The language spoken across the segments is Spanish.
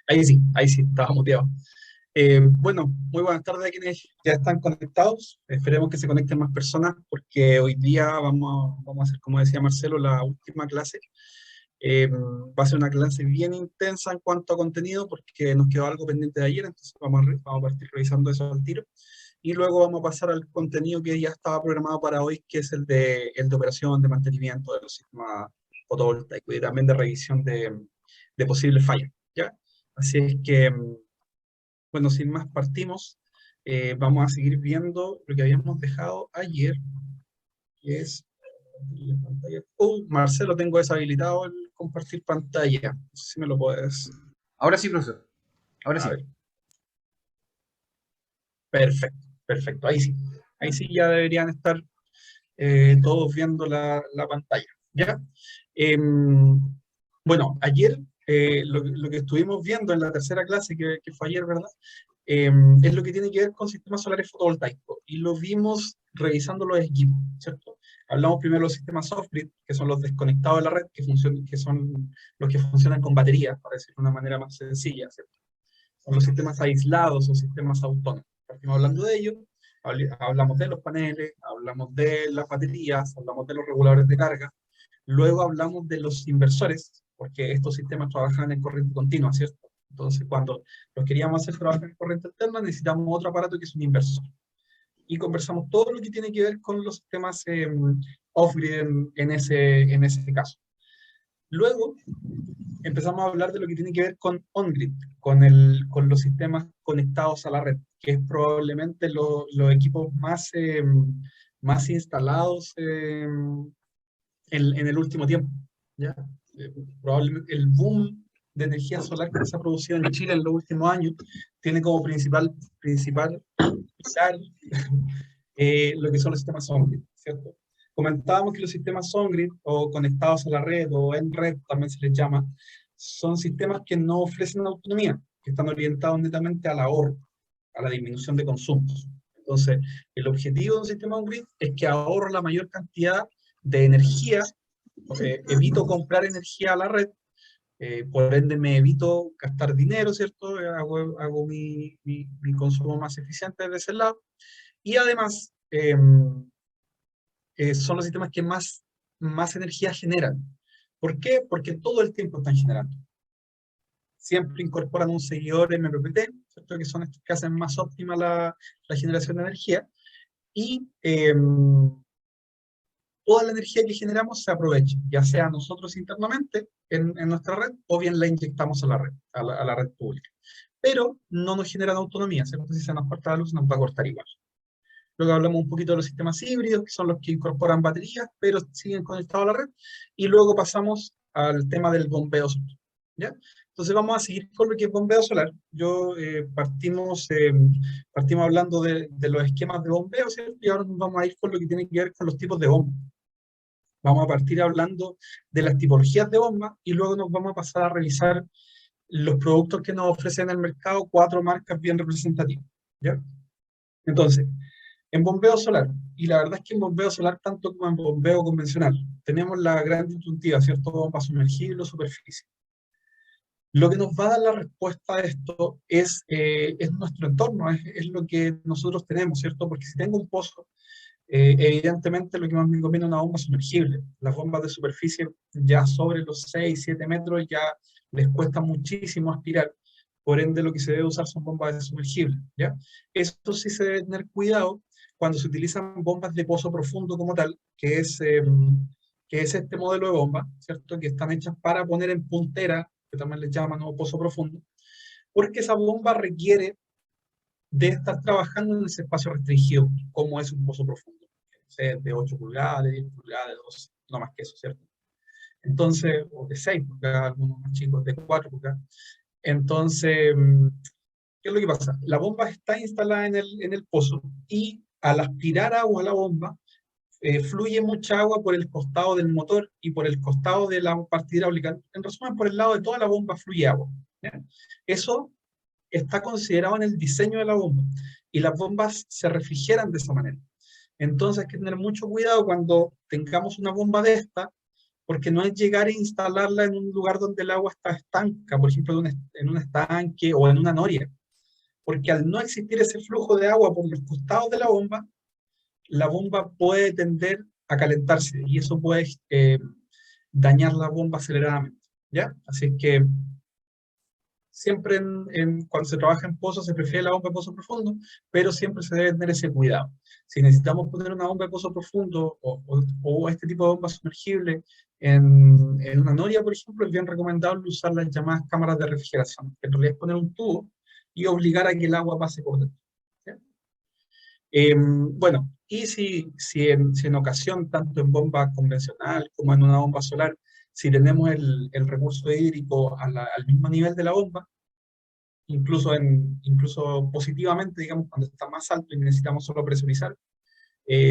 Ahí sí, estaba muteado. Bueno, muy buenas tardes a quienes ya están conectados. Esperemos que se conecten más personas porque hoy día vamos a hacer, como decía Marcelo, la última clase. Va a ser una clase bien intensa en cuanto a contenido porque nos quedó algo pendiente de ayer, entonces vamos a partir revisando eso al tiro. Y luego vamos a pasar al contenido que ya estaba programado para hoy, que es el de operación, de mantenimiento de los sistemas fotovoltaicos y también de revisión de posibles fallas, ¿ya? Así es que, bueno, sin más partimos. Vamos a seguir viendo lo que habíamos dejado ayer, que es... Marcelo, tengo deshabilitado el compartir pantalla. No sé si me lo puedes... Ahora sí, profesor. Ahora A sí. ver, perfecto, perfecto. Ahí sí. Ahí sí ya deberían estar todos viendo la pantalla. ¿Ya? Em, bueno, ayer lo que estuvimos viendo en la tercera clase, que fue ayer, ¿verdad? Es lo que tiene que ver con sistemas solares fotovoltaicos. Y lo vimos revisando los equipos, ¿cierto? Hablamos primero de los sistemas off-grid, que son los desconectados de la red, que son los que funcionan con baterías, para decirlo de una manera más sencilla, ¿cierto? Son los sistemas aislados o sistemas autónomos. Partimos hablando de ellos, hablamos de los paneles, hablamos de las baterías, hablamos de los reguladores de carga, luego hablamos de los inversores, porque estos sistemas trabajan en corriente continua, ¿cierto? Entonces, cuando los queríamos hacer trabajar en corriente alterna, necesitamos otro aparato que es un inversor. Y conversamos todo lo que tiene que ver con los sistemas off-grid en ese caso. Luego, empezamos a hablar de lo que tiene que ver con on-grid, con los sistemas conectados a la red, que es probablemente los equipos más instalados en el último tiempo. ¿Ya? Eh, Probablemente el boom de energía solar que se ha producido en Chile en los últimos años tiene como principal pilar lo que son los sistemas on-grid, ¿cierto? Comentábamos que los sistemas on-grid o conectados a la red o en red también se les llama, son sistemas que no ofrecen autonomía, que están orientados netamente al ahorro, a la disminución de consumos. Entonces, el objetivo de un sistema on-grid es que ahorro la mayor cantidad de energía, evito comprar energía a la red, por ende me evito gastar dinero, ¿cierto? Hago mi consumo más eficiente de ese lado. Y además, son los sistemas que más energía generan. ¿Por qué? Porque todo el tiempo están generando. Siempre incorporan un seguidor MPPT, ¿cierto? Que son estos que hacen más óptima la generación de energía. Y toda la energía que generamos se aprovecha, ya sea nosotros internamente en nuestra red o bien la inyectamos a la red, a la red pública. Pero no nos generan autonomía, ¿cierto? Si se nos corta la luz, nos va a cortar igual. Luego hablamos un poquito de los sistemas híbridos, que son los que incorporan baterías, pero siguen conectados a la red. Y luego pasamos al tema del bombeo solar, ¿ya? Entonces vamos a seguir con lo que es bombeo solar. Partimos hablando de los esquemas de bombeo, ¿cierto? Y ahora nos vamos a ir con lo que tiene que ver con los tipos de bombas. Vamos a partir hablando de las tipologías de bombas y luego nos vamos a pasar a revisar los productos que nos ofrecen en el mercado, 4 marcas bien representativas, ¿ya? Entonces, en bombeo solar, y la verdad es que en bombeo solar, tanto como en bombeo convencional, tenemos la gran disyuntiva, ¿cierto? Bomba sumergible o superficie. Lo que nos va a dar la respuesta a esto es nuestro entorno, es lo que nosotros tenemos, ¿cierto? Porque si tengo un pozo, evidentemente lo que más me conviene es una bomba sumergible. Las bombas de superficie ya sobre los 6 7 metros ya les cuesta muchísimo aspirar. Por ende, lo que se debe usar son bombas de sumergible, ¿ya? Esto sí se debe tener cuidado cuando se utilizan bombas de pozo profundo como tal, que es este modelo de bomba, ¿cierto? Que están hechas para poner en puntera, que también les llaman, ¿no?, pozo profundo, porque esa bomba requiere de estar trabajando en ese espacio restringido, como es un pozo profundo, o sea, de 8 pulgadas, de 10 pulgadas, de 12, no más que eso, ¿cierto? Entonces, o de 6 pulgadas, algunos más chicos, de 4 pulgadas. Entonces, ¿qué es lo que pasa? La bomba está instalada en el pozo y al aspirar agua a la bomba, fluye mucha agua por el costado del motor y por el costado de la parte hidráulica. En resumen, por el lado de toda la bomba fluye agua, ¿ya? Eso está considerado en el diseño de la bomba y las bombas se refrigeran de esa manera. Entonces hay que tener mucho cuidado cuando tengamos una bomba de esta, porque no es llegar e instalarla en un lugar donde el agua está estanca, por ejemplo, en un estanque o en una noria, porque al no existir ese flujo de agua por los costados de la bomba puede tender a calentarse y eso puede dañar la bomba aceleradamente, ¿ya? Así que siempre cuando se trabaja en pozos se prefiere la bomba de pozo profundo, pero siempre se debe tener ese cuidado. Si necesitamos poner una bomba de pozo profundo o este tipo de bomba sumergible en una noria, por ejemplo, es bien recomendable usar las llamadas cámaras de refrigeración, que en realidad es poner un tubo y obligar a que el agua pase por dentro. ¿Ya? Bueno, y si en ocasión, tanto en bomba convencional como en una bomba solar, si tenemos el recurso hídrico al mismo nivel de la bomba, incluso positivamente, digamos, cuando está más alto y necesitamos solo presurizar,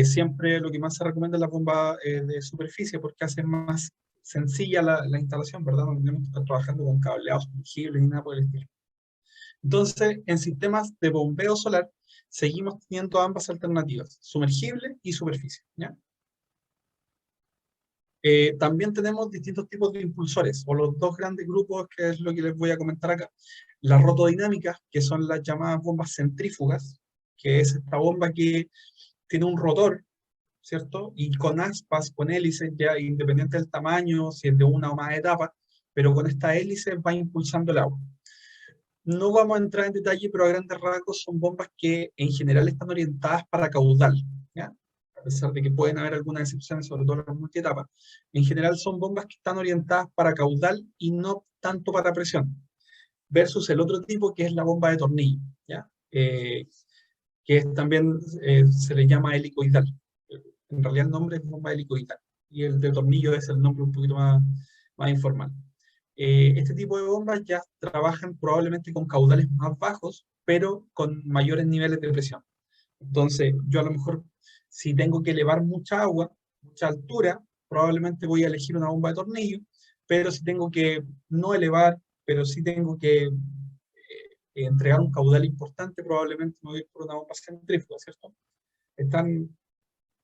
siempre lo que más se recomienda es la bomba de superficie porque hace más sencilla la instalación, ¿verdad? No tenemos que estar trabajando con cableados sumergibles ni nada por el estilo. Entonces, en sistemas de bombeo solar, seguimos teniendo ambas alternativas, sumergible y superficie, ¿ya? También tenemos distintos tipos de impulsores, o los dos grandes grupos, que es lo que les voy a comentar acá. Las rotodinámicas, que son las llamadas bombas centrífugas, que es esta bomba que tiene un rotor, ¿cierto? Y con aspas, con hélices, ya independiente del tamaño, si es de una o más etapas, pero con esta hélice va impulsando el agua. No vamos a entrar en detalle, pero a grandes rasgos son bombas que en general están orientadas para caudal, ¿ya? A pesar de que pueden haber algunas excepciones, sobre todo las multietapas. En general son bombas que están orientadas para caudal y no tanto para presión. Versus el otro tipo que es la bomba de tornillo, ¿ya? Que también se le llama helicoidal. En realidad el nombre es bomba helicoidal. Y el de tornillo es el nombre un poquito más informal. Este tipo de bombas ya trabajan probablemente con caudales más bajos, pero con mayores niveles de presión. Entonces, yo a lo mejor, si tengo que elevar mucha agua, mucha altura, probablemente voy a elegir una bomba de tornillo, pero si tengo que no elevar, pero si tengo que entregar un caudal importante, probablemente me voy por una bomba centrífuga, ¿cierto? Están,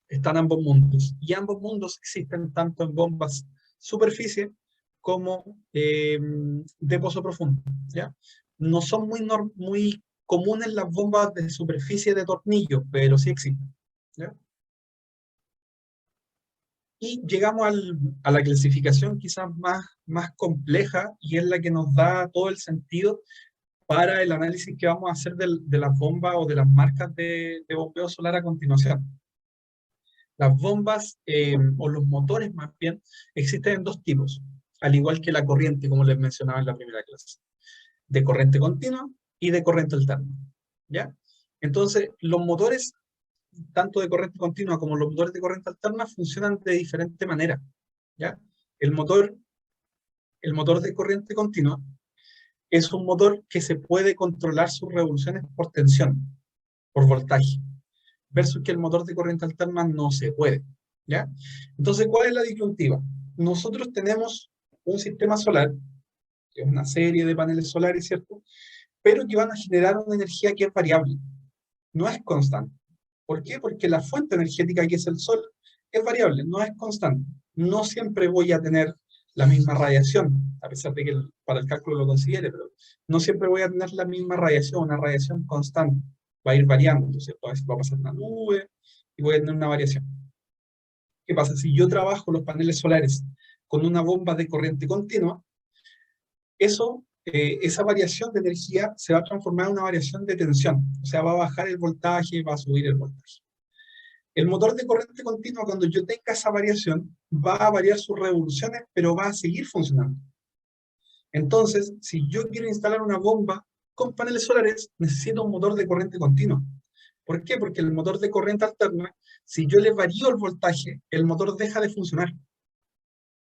están ambos mundos. Y ambos mundos existen tanto en bombas superficie como de pozo profundo, ¿ya? No son muy comunes las bombas de superficie de tornillo, pero sí existen, ¿ya? Y llegamos a la clasificación quizás más compleja y es la que nos da todo el sentido para el análisis que vamos a hacer de las bombas o de las marcas de bombeo solar a continuación. Las bombas o los motores más bien existen en dos tipos, al igual que la corriente, como les mencionaba en la primera clase, de corriente continua y de corriente alterna, ¿ya? Entonces, los motores, tanto de corriente continua como los motores de corriente alterna, funcionan de diferente manera, ¿ya? El motor, el motor de corriente continua es un motor que se puede controlar sus revoluciones por tensión, por voltaje, versus que el motor de corriente alterna no se puede, ¿ya? Entonces, ¿cuál es la disyuntiva? Nosotros tenemos un sistema solar, que es una serie de paneles solares, ¿cierto? Pero que van a generar una energía que es variable, no es constante. ¿Por qué? Porque la fuente energética que es el sol es variable, no es constante. No siempre voy a tener la misma radiación, a pesar de que para el cálculo lo considere, pero no siempre voy a tener la misma radiación, una radiación constante. Va a ir variando, ¿cierto? A veces va a pasar una nube y voy a tener una variación. ¿Qué pasa? Si yo trabajo los paneles solares con una bomba de corriente continua, esa variación de energía se va a transformar en una variación de tensión. O sea, va a bajar el voltaje, va a subir el voltaje. El motor de corriente continua, cuando yo tenga esa variación, va a variar sus revoluciones, pero va a seguir funcionando. Entonces, si yo quiero instalar una bomba con paneles solares, necesito un motor de corriente continua. ¿Por qué? Porque el motor de corriente alterna, si yo le varío el voltaje, el motor deja de funcionar.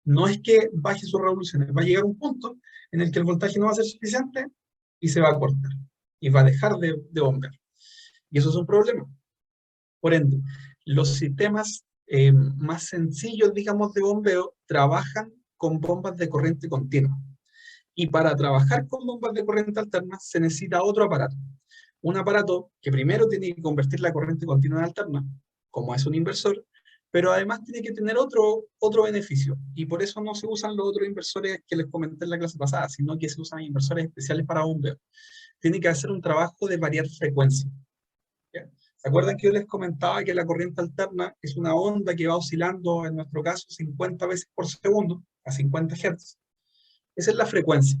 No es que baje sus revoluciones, va a llegar un punto en el que el voltaje no va a ser suficiente y se va a cortar. Y va a dejar de bombear. Y eso es un problema. Por ende, los sistemas más sencillos, digamos, de bombeo, trabajan con bombas de corriente continua. Y para trabajar con bombas de corriente alterna se necesita otro aparato. Un aparato que primero tiene que convertir la corriente continua en alterna, como es un inversor, pero además tiene que tener otro beneficio, y por eso no se usan los otros inversores que les comenté en la clase pasada, sino que se usan inversores especiales para bombeo. Tiene que hacer un trabajo de variar frecuencia. ¿Ya? ¿Se acuerdan que yo les comentaba que la corriente alterna es una onda que va oscilando, en nuestro caso, 50 veces por segundo, a 50 Hz? Esa es la frecuencia.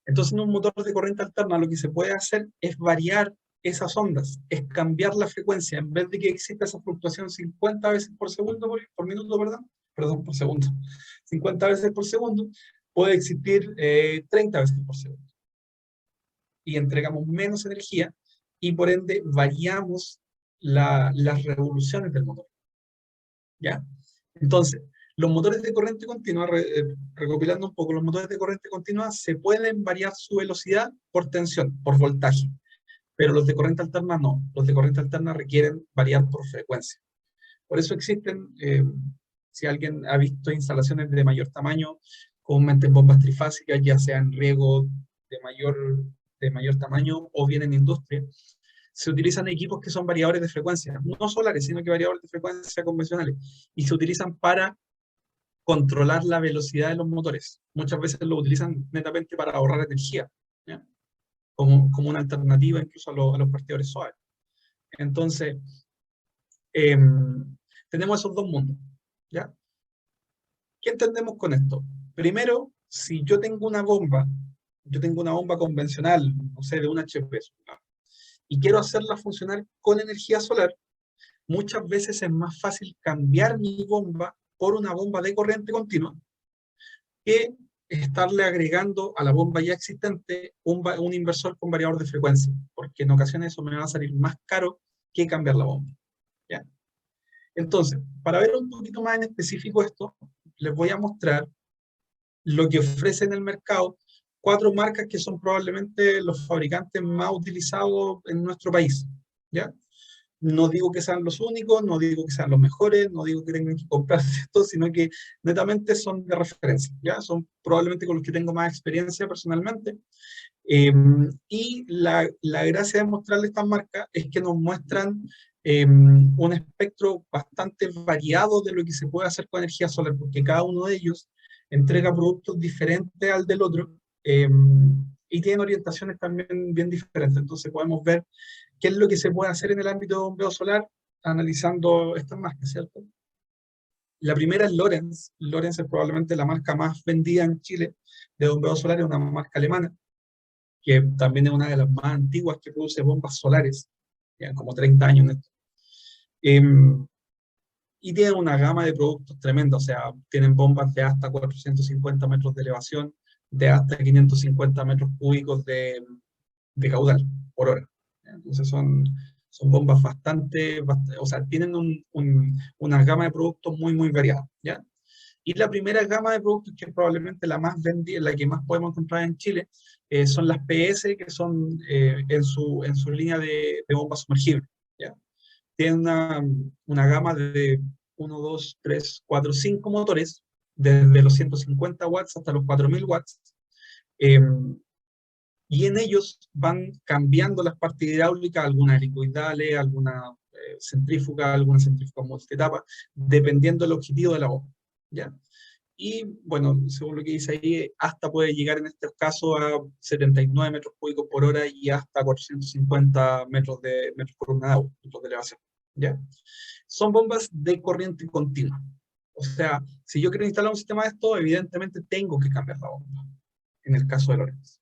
Entonces, en un motor de corriente alterna lo que se puede hacer es variar esas ondas, es cambiar la frecuencia. En vez de que exista esa fluctuación 50 veces por segundo, por minuto, perdón, por segundo, 50 veces por segundo, puede existir 30 veces por segundo. Y entregamos menos energía y por ende variamos las revoluciones del motor. ¿Ya? Entonces, los motores de corriente continua, recopilando un poco, los motores de corriente continua se pueden variar su velocidad por tensión, por voltaje, pero los de corriente alterna no. Los de corriente alterna requieren variar por frecuencia. Por eso existen, si alguien ha visto instalaciones de mayor tamaño, comúnmente en bombas trifásicas, ya sea en riego de mayor tamaño o bien en industria, se utilizan equipos que son variadores de frecuencia, no solares, sino que variadores de frecuencia convencionales, y se utilizan para controlar la velocidad de los motores. Muchas veces lo utilizan netamente para ahorrar energía, ¿ya? Como una alternativa incluso a los partidores suaves. Entonces, tenemos esos dos mundos, ¿ya? ¿Qué entendemos con esto? Primero, si yo tengo una bomba convencional, no sé, de un HP, ¿no? Y quiero hacerla funcionar con energía solar, muchas veces es más fácil cambiar mi bomba por una bomba de corriente continua que estarle agregando a la bomba ya existente un inversor con variador de frecuencia, porque en ocasiones eso me va a salir más caro que cambiar la bomba, ¿ya? Entonces, para ver un poquito más en específico esto, les voy a mostrar lo que ofrece en el mercado 4 marcas que son probablemente los fabricantes más utilizados en nuestro país, ¿ya? No digo que sean los únicos, no digo que sean los mejores, no digo que tengan que comprar esto, sino que netamente son de referencia, ¿ya? Son probablemente con los que tengo más experiencia personalmente. Y la gracia de mostrarles estas marcas es que nos muestran un espectro bastante variado de lo que se puede hacer con energía solar, porque cada uno de ellos entrega productos diferentes al del otro, y tienen orientaciones también bien diferentes. Entonces podemos ver qué es lo que se puede hacer en el ámbito de bombeo solar analizando estas marcas, ¿cierto? La primera es Lorenz. Lorenz es probablemente la marca más vendida en Chile de bombeo solar, es una marca alemana, que también es una de las más antiguas que produce bombas solares, llevan como 30 años en esto. Y tienen una gama de productos tremenda, o sea, tienen bombas de hasta 450 metros de elevación, de hasta 550 metros cúbicos de caudal por hora. Entonces son bombas o sea, tienen una gama de productos muy, muy variada, ¿ya? Y la primera gama de productos, que es probablemente la más vendida, la que más podemos encontrar en Chile, son las PS, que son en su línea de bombas sumergibles, ¿ya? Tienen una gama de 1, 2, 3, 4, 5 motores, desde los 150 watts hasta los 4000 watts, eh, y en ellos van cambiando las partes hidráulicas, alguna helicoidales, alguna centrífuga multietapa, dependiendo del objetivo de la bomba, ¿ya? Y bueno, según lo que dice ahí, hasta puede llegar en este caso a 79 metros cúbicos por hora y hasta 450 metros por una agua, metros de elevación, ¿ya? Son bombas de corriente continua. O sea, si yo quiero instalar un sistema de esto, evidentemente tengo que cambiar la bomba, en el caso de Lorenz.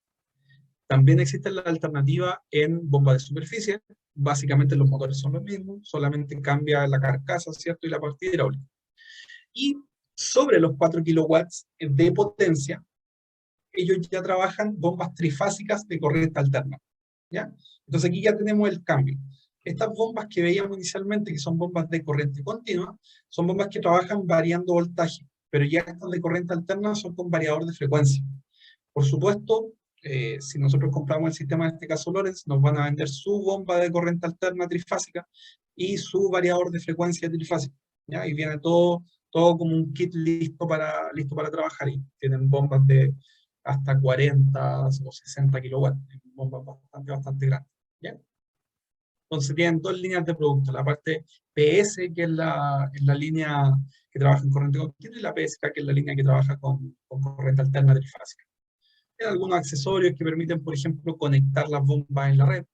También existe la alternativa en bomba de superficie. Básicamente los motores son los mismos, solamente cambia la carcasa, ¿cierto? Y la parte hidráulica. Y sobre los 4 kilowatts de potencia, ellos ya trabajan bombas trifásicas de corriente alterna, ¿ya? Entonces aquí ya tenemos el cambio. Estas bombas que veíamos inicialmente, que son bombas de corriente continua, son bombas que trabajan variando voltaje, pero ya estas de corriente alterna son con variador de frecuencia. Por supuesto, si nosotros compramos el sistema, en este caso Lorenz, nos van a vender su bomba de corriente alterna trifásica y su variador de frecuencia trifásica, ¿ya? Y viene todo como un kit listo para trabajar, y tienen bombas de hasta 40 o 60 kilowatts, bombas bastante grandes, ¿ya? Entonces tienen dos líneas de producto, la parte PS, que es la línea que trabaja en corriente continua, y la PSK, que es la línea que trabaja con corriente alterna trifásica. Hay algunos accesorios que permiten, por ejemplo, conectar las bombas en la red,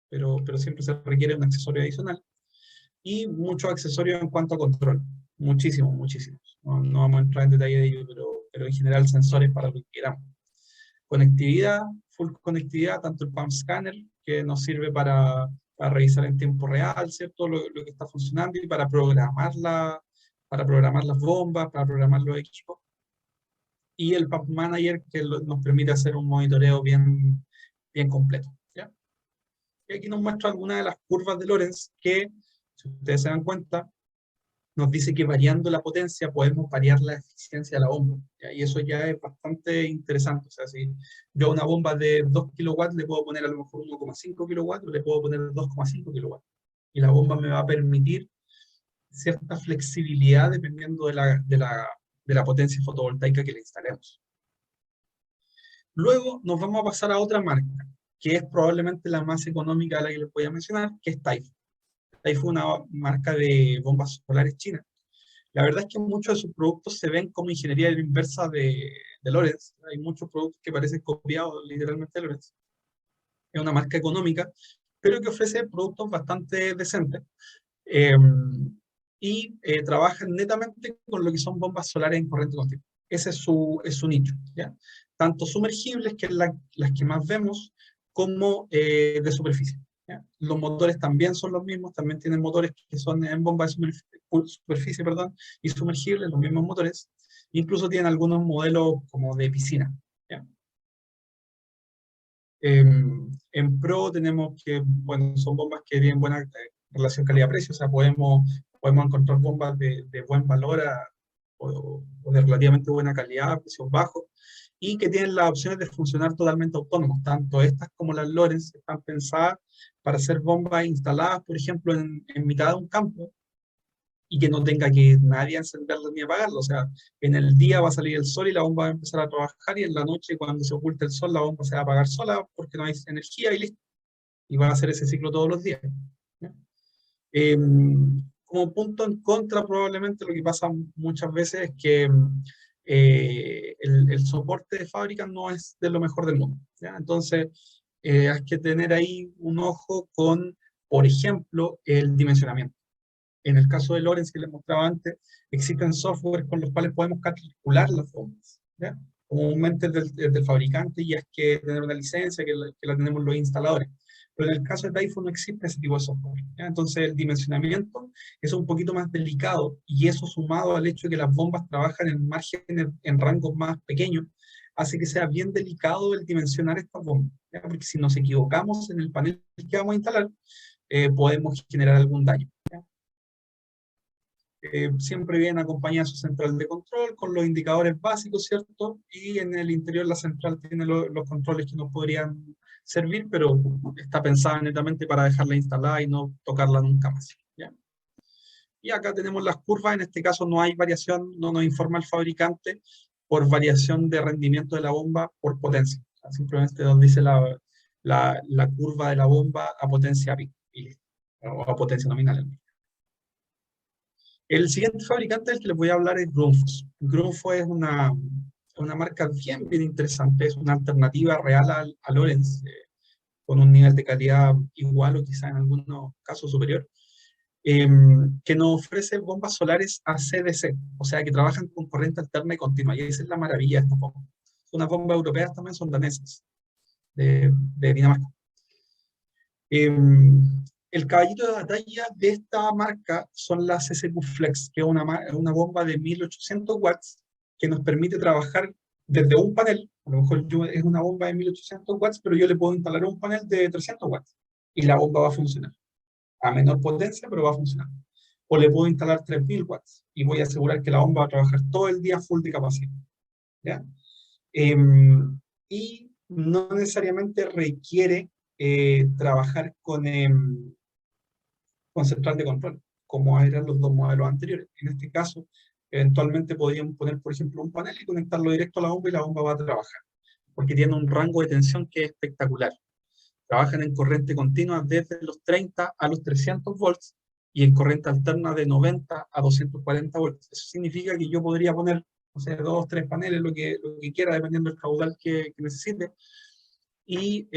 pero siempre se requiere un accesorio adicional. Y muchos accesorios en cuanto a control, muchísimos, muchísimos. No vamos a entrar en detalle de ello, pero en general sensores para lo que queramos. Conectividad, full conectividad, tanto el PAM Scanner, que nos sirve para revisar en tiempo real, ¿cierto? Lo que está funcionando y para programar las bombas, para programar los equipos. Y el PAM Manager, que nos permite hacer un monitoreo bien, bien completo, ¿ya? Y aquí nos muestra algunas de las curvas de Lorentz que, si ustedes se dan cuenta, nos dice que variando la potencia podemos variar la eficiencia de la bomba, ¿ya? Y eso ya es bastante interesante. O sea, si yo a una bomba de 2 kilowatts le puedo poner a lo mejor 1,5 kilowatts o le puedo poner 2,5 kilowatts. Y la bomba me va a permitir cierta flexibilidad dependiendo de la potencia fotovoltaica que le instalemos. Luego nos vamos a pasar a otra marca, que es probablemente la más económica de la que les voy a mencionar, que es Taifu. Taifu es una marca de bombas solares china. La verdad es que muchos de sus productos se ven como ingeniería inversa de Lorentz. Hay muchos productos que parecen copiados literalmente de Lorentz. Es una marca económica, pero que ofrece productos bastante decentes. Eh, trabajan netamente con lo que son bombas solares en corriente continua. Ese es su nicho, ¿ya? Tanto sumergibles, que es las que más vemos, como de superficie, ¿ya? Los motores también son los mismos, también tienen motores que son en bombas de superficie, perdón, y sumergibles, los mismos motores. Incluso tienen algunos modelos como de piscina, ¿ya? En Pro tenemos que, bueno, son bombas que tienen buena relación calidad-precio, o sea, podemos encontrar bombas de buen valor o de relativamente buena calidad a precios bajos, y que tienen las opciones de funcionar totalmente autónomos. Tanto estas como las Lorentz están pensadas para ser bombas instaladas, por ejemplo, en mitad de un campo, y que no tenga que nadie encenderlo ni apagarlo. O sea, en el día va a salir el sol y la bomba va a empezar a trabajar, y en la noche, cuando se oculte el sol, la bomba se va a apagar sola porque no hay energía y listo. Y va a hacer ese ciclo todos los días, ¿ya? Eh, Como punto en contra, probablemente lo que pasa muchas veces es que el soporte de fábrica no es de lo mejor del mundo, ¿ya? Entonces, hay que tener ahí un ojo con, por ejemplo, el dimensionamiento. En el caso de Lorentz, que les mostraba antes, existen software con los cuales podemos calcular las bombas, ¿ya? Comúnmente es del fabricante, y es que tener una licencia que la tenemos los instaladores. Pero en el caso de iPhone no existe ese tipo de software, ¿ya? Entonces el dimensionamiento es un poquito más delicado, y eso, sumado al hecho de que las bombas trabajan en márgenes, en rangos más pequeños, hace que sea bien delicado el dimensionar estas bombas, ¿ya? Porque si nos equivocamos en el panel que vamos a instalar, podemos generar algún daño. Siempre viene acompañada su central de control con los indicadores básicos, ¿cierto? Y en el interior la central tiene los controles que nos podrían servir, pero está pensada netamente para dejarla instalada y no tocarla nunca más, ¿ya? Y acá tenemos las curvas. En este caso no hay variación, no nos informa el fabricante por variación de rendimiento de la bomba por potencia. O sea, simplemente nos dice la curva de la bomba a potencia pico, o a potencia nominal. El siguiente fabricante del que les voy a hablar es Grundfos. Grundfos es una marca bien, bien interesante. Es una alternativa real a Lorentz, con un nivel de calidad igual o quizá en algunos casos superior, eh, que nos ofrece bombas solares ACDC, o sea, que trabajan con corriente alterna y continua. Y esa es la maravilla de estas bombas. Unas bombas europeas también son danesas, de Dinamarca. El caballito de batalla de esta marca son las SQ Flex, que es una bomba de 1800 watts que nos permite trabajar desde un panel. A lo mejor es una bomba de 1800 watts, pero yo le puedo instalar un panel de 300 watts y la bomba va a funcionar. A menor potencia, pero va a funcionar. O le puedo instalar 3000 watts y voy a asegurar que la bomba va a trabajar todo el día full de capacidad, ¿ya? Y no necesariamente requiere trabajar con central de control, como eran los dos modelos anteriores. En este caso, eventualmente podríamos poner, por ejemplo, un panel y conectarlo directo a la bomba, y la bomba va a trabajar, porque tiene un rango de tensión que es espectacular. trabajan en corriente continua desde los 30 a los 300 volts y en corriente alterna de 90 a 240 volts. Eso significa que yo podría poner, no sé, 2, 3 paneles, lo que quiera, dependiendo del caudal que necesite, y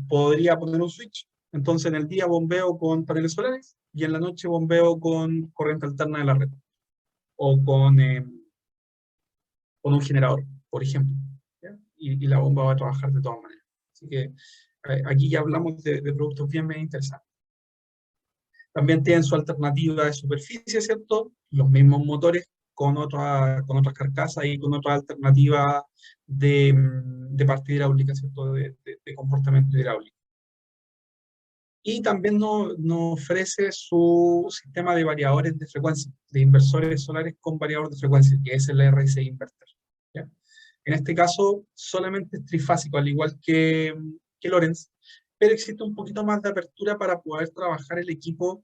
podría poner un switch. Entonces en el día bombeo con paneles solares y en la noche bombeo con corriente alterna de la red o con un generador, por ejemplo. ¿Ya? Y la bomba va a trabajar de todas maneras. Así que aquí ya hablamos de productos bien interesantes. También tienen su alternativa de superficie, ¿cierto? Los mismos motores con otras carcasas y con otra alternativa de parte hidráulica, ¿cierto? De comportamiento hidráulico. Y también nos ofrece su sistema de variadores de frecuencia, de inversores solares con variador de frecuencia, que es el RSI Inverter. ¿Ya? En este caso, solamente es trifásico, al igual que Lorenz, pero existe un poquito más de apertura para poder trabajar el equipo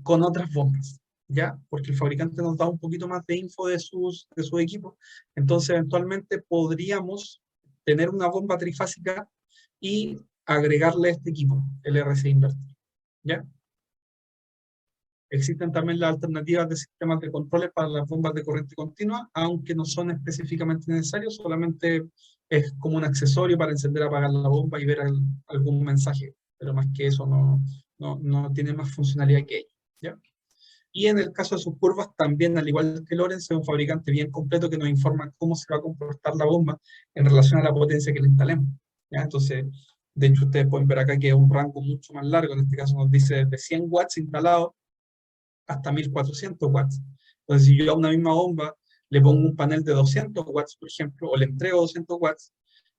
con otras bombas, ¿ya? Porque el fabricante nos da un poquito más de info de sus equipos, entonces eventualmente podríamos tener una bomba trifásica y agregarle a este equipo, el RC Inverter, ¿ya? Existen también las alternativas de sistemas de controles para las bombas de corriente continua, aunque no son específicamente necesarios, solamente es como un accesorio para encender, apagar la bomba y ver algún mensaje, pero más que eso no tiene más funcionalidad que ello, ¿ya? Y en el caso de sus curvas, también, al igual que Lorenz, es un fabricante bien completo que nos informa cómo se va a comportar la bomba en relación a la potencia que le instalemos, ¿ya? Entonces, de hecho, ustedes pueden ver acá que es un rango mucho más largo, en este caso nos dice desde 100 watts instalados hasta 1400 watts. Entonces, si yo a una misma bomba le pongo un panel de 200 watts, por ejemplo, o le entrego 200 watts,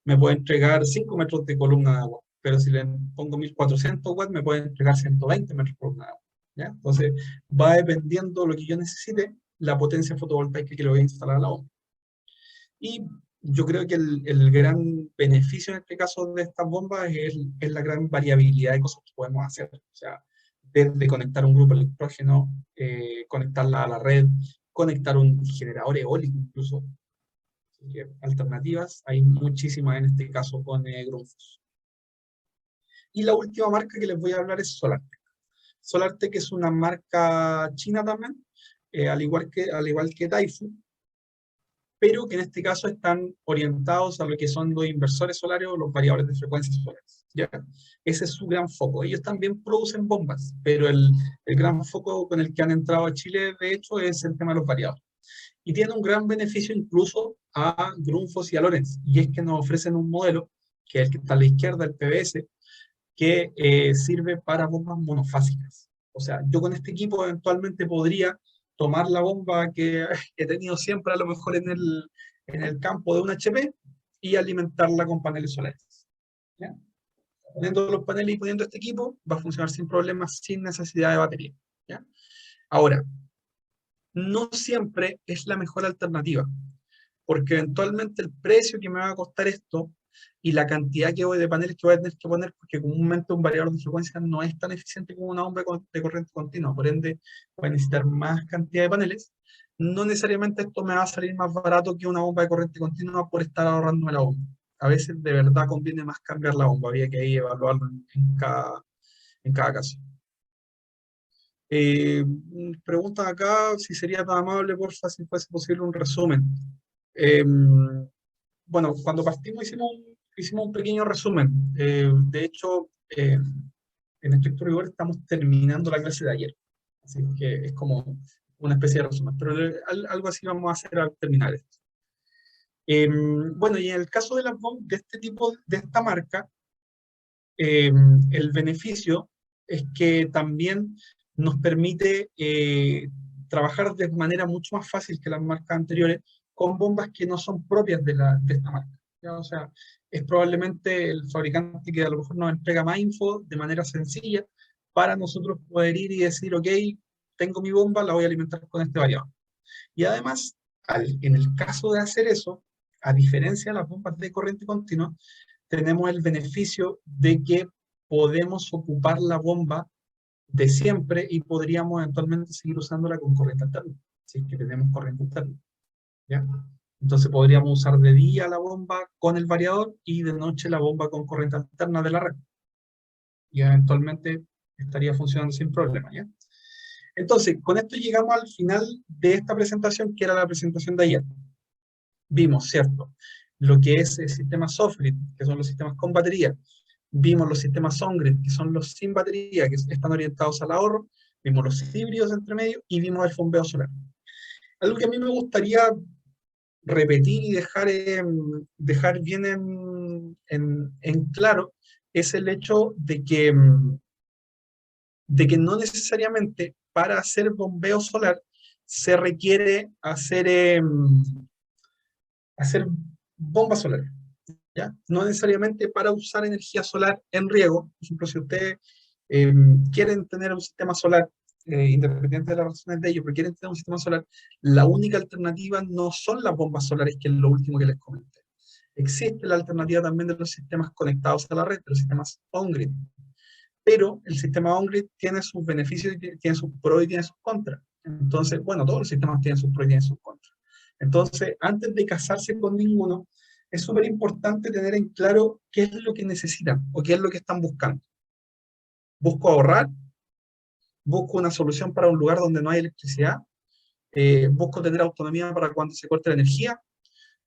me puede entregar 5 metros de columna de agua. Pero si le pongo 1400 watts, me puede entregar 120 metros de columna de agua, ¿ya? Entonces, va dependiendo lo que yo necesite, la potencia fotovoltaica que le voy a instalar a la bomba. Y yo creo que el gran beneficio en este caso de estas bombas es la gran variabilidad de cosas que podemos hacer. O sea, desde conectar un grupo electrógeno, conectarla a la red, conectar un generador eólico incluso. Así que alternativas hay muchísimas en este caso con Grundfos. Y la última marca que les voy a hablar es SolarTech. SolarTech es una marca china también, al igual que Taifu, pero que en este caso están orientados a lo que son los inversores solares o los variadores de frecuencias solares, ¿ya? Ese es su gran foco. Ellos también producen bombas, pero el gran foco con el que han entrado a Chile, de hecho, es el tema de los variadores. Y tiene un gran beneficio incluso a Grundfos y a Lorenz, y es que nos ofrecen un modelo, que es el que está a la izquierda, el PBS, que sirve para bombas monofásicas. O sea, yo con este equipo eventualmente podría tomar la bomba que he tenido siempre a lo mejor en el campo de un HP y alimentarla con paneles solares, ¿ya? Poniendo los paneles y poniendo este equipo, va a funcionar sin problemas, sin necesidad de batería, ¿ya? Ahora, no siempre es la mejor alternativa, porque eventualmente el precio que me va a costar esto y la cantidad de paneles que voy a tener que poner, porque comúnmente un variador de frecuencia no es tan eficiente como una bomba de corriente continua, por ende voy a necesitar más cantidad de paneles. No necesariamente esto me va a salir más barato que una bomba de corriente continua por estar ahorrándome la bomba. A veces de verdad conviene más cambiar la bomba, habría que ahí evaluarlo en cada caso. Preguntan acá si sería tan amable, porfa, si fuese posible un resumen. Eh, bueno, cuando partimos hicimos un pequeño resumen. De hecho, en estricto rigor estamos terminando la clase de ayer. Así que es como una especie de resumen. Pero algo así vamos a hacer al terminar esto. Bueno, y en el caso de las bombas de este tipo, de esta marca, el beneficio es que también nos permite trabajar de manera mucho más fácil que las marcas anteriores con bombas que no son propias de esta marca, ¿ya? O sea, es probablemente el fabricante que a lo mejor nos entrega más info de manera sencilla para nosotros poder ir y decir, ok, tengo mi bomba, la voy a alimentar con este variador. Y además, en el caso de hacer eso, a diferencia de las bombas de corriente continua, tenemos el beneficio de que podemos ocupar la bomba de siempre y podríamos eventualmente seguir usándola con corriente alterna, si es que tenemos corriente alterna, ¿ya? Entonces podríamos usar de día la bomba con el variador y de noche la bomba con corriente alterna de la red. Y eventualmente estaría funcionando sin problema, ¿ya? Entonces, con esto llegamos al final de esta presentación, que era la presentación de ayer. Vimos, ¿cierto?, lo que es el sistema soft-grid, que son los sistemas con batería. Vimos los sistemas on-grid, que son los sin batería, que están orientados al ahorro. Vimos los híbridos entre medio y vimos el bombeo solar. Algo que a mí me gustaría repetir y dejar bien en claro es el hecho de que no necesariamente para hacer bombeo solar se requiere hacer bombas solares, ¿ya? No necesariamente para usar energía solar en riego. Por ejemplo, si ustedes quieren tener un sistema solar, independiente de las razones de ello, pero quieren tener un sistema solar, la única alternativa no son las bombas solares, que es lo último que les comenté. Existe la alternativa también de los sistemas conectados a la red, de los sistemas on-grid. Pero el sistema on-grid tiene sus beneficios, tiene sus pros y tiene sus contras. Entonces, bueno, todos los sistemas tienen sus pros y tienen sus contras. Entonces, antes de casarse con ninguno, es súper importante tener en claro qué es lo que necesitan o qué es lo que están buscando. ¿Busco ahorrar? ¿Busco una solución para un lugar donde no hay electricidad? ¿Busco tener autonomía para cuando se corte la energía?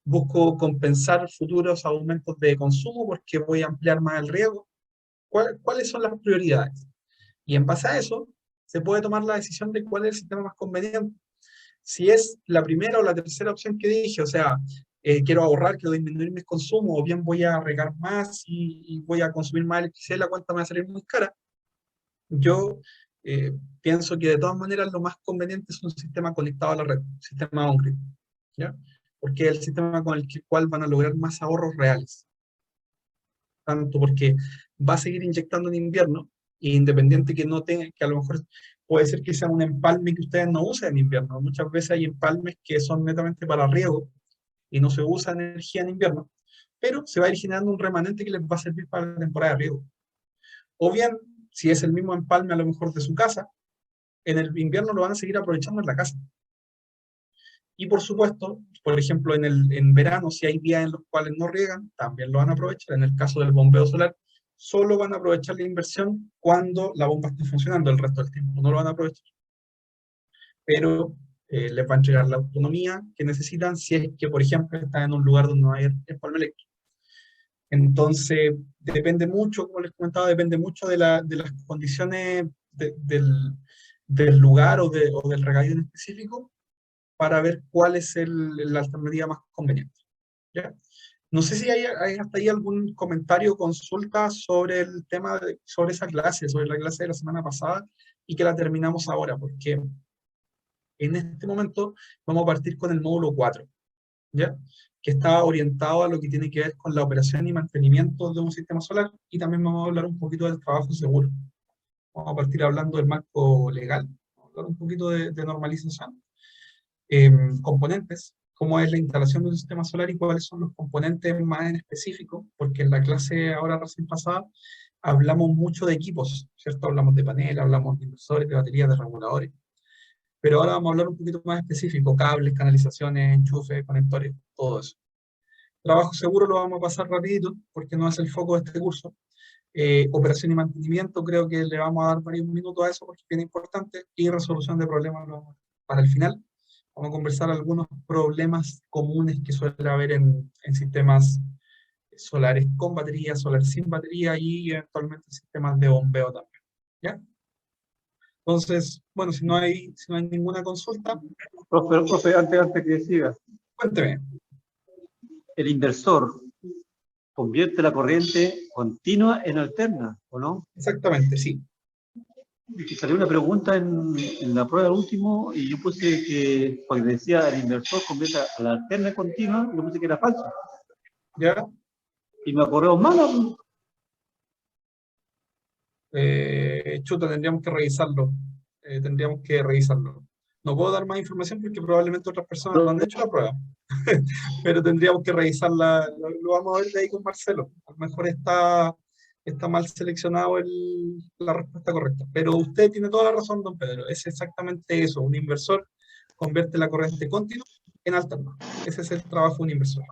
¿Busco compensar futuros aumentos de consumo porque voy a ampliar más el riego? ¿Cuáles son las prioridades? Y en base a eso, se puede tomar la decisión de cuál es el sistema más conveniente. Si es la primera o la tercera opción que dije, o sea, quiero ahorrar, quiero disminuir mis consumos, o bien voy a regar más y voy a consumir más electricidad, la cuenta me va a salir muy cara, yo pienso que de todas maneras lo más conveniente es un sistema conectado a la red, un sistema on-grid, ¿ya? Porque es el sistema con el cual van a lograr más ahorros reales. Tanto porque va a seguir inyectando en invierno, e independiente que no tenga, que a lo mejor puede ser que sea un empalme que ustedes no usen en invierno. Muchas veces hay empalmes que son netamente para riego y no se usa energía en invierno, pero se va a ir generando un remanente que les va a servir para la temporada de riego. O bien, si es el mismo empalme a lo mejor de su casa, en el invierno lo van a seguir aprovechando en la casa. Y por supuesto, por ejemplo, en verano, si hay días en los cuales no riegan, también lo van a aprovechar. En el caso del bombeo solar, solo van a aprovechar la inversión cuando la bomba esté funcionando, el resto del tiempo no lo van a aprovechar. Pero les va a entregar la autonomía que necesitan si es que, por ejemplo, están en un lugar donde no hay empalme eléctrico. Entonces, depende mucho, como les comentaba, depende mucho de las condiciones del lugar o del regadío en específico, para ver cuál es la alternativa más conveniente, ¿ya? No sé si hay hasta ahí algún comentario o consulta sobre el tema, sobre esa clase, sobre la clase de la semana pasada y que la terminamos ahora, porque en este momento vamos a partir con el módulo 4, ¿ya? Que está orientado a lo que tiene que ver con la operación y mantenimiento de un sistema solar, y también vamos a hablar un poquito del trabajo seguro. Vamos a partir hablando del marco legal, vamos a hablar un poquito de normalización, componentes, cómo es la instalación de un sistema solar y cuáles son los componentes más en específico, porque en la clase ahora recién pasada hablamos mucho de equipos, ¿cierto? Hablamos de paneles, hablamos de inversores, de baterías, de reguladores, pero ahora vamos a hablar un poquito más específico: cables, canalizaciones, enchufes, conectores, todo eso. Trabajo seguro lo vamos a pasar rapidito, porque no es el foco de este curso. Operación y mantenimiento, creo que le vamos a dar varios minutos a eso porque es bien importante, y resolución de problemas para el final. Vamos a conversar algunos problemas comunes que suele haber en sistemas solares con batería, solares sin batería y eventualmente sistemas de bombeo también, ¿ya? Entonces, bueno, si no hay ninguna consulta, Profe, antes que siga, cuénteme. el inversor convierte la corriente continua en alterna, ¿o no? Exactamente, sí. Y salió una pregunta en la prueba último y yo puse que, porque decía el inversor convierte a la alterna en continua, yo puse que era falso. ¿Ya? Y me correo mala. Chuta, tendríamos que revisarlo. Tendríamos que revisarlo. No puedo dar más información porque probablemente otras personas no han hecho la prueba. Pero tendríamos que revisarla. Lo vamos a ver de ahí con Marcelo. A lo mejor está mal seleccionado la respuesta correcta. Pero usted tiene toda la razón, don Pedro. Es exactamente eso. Un inversor convierte la corriente continua en alterno. Ese es el trabajo de un inversor.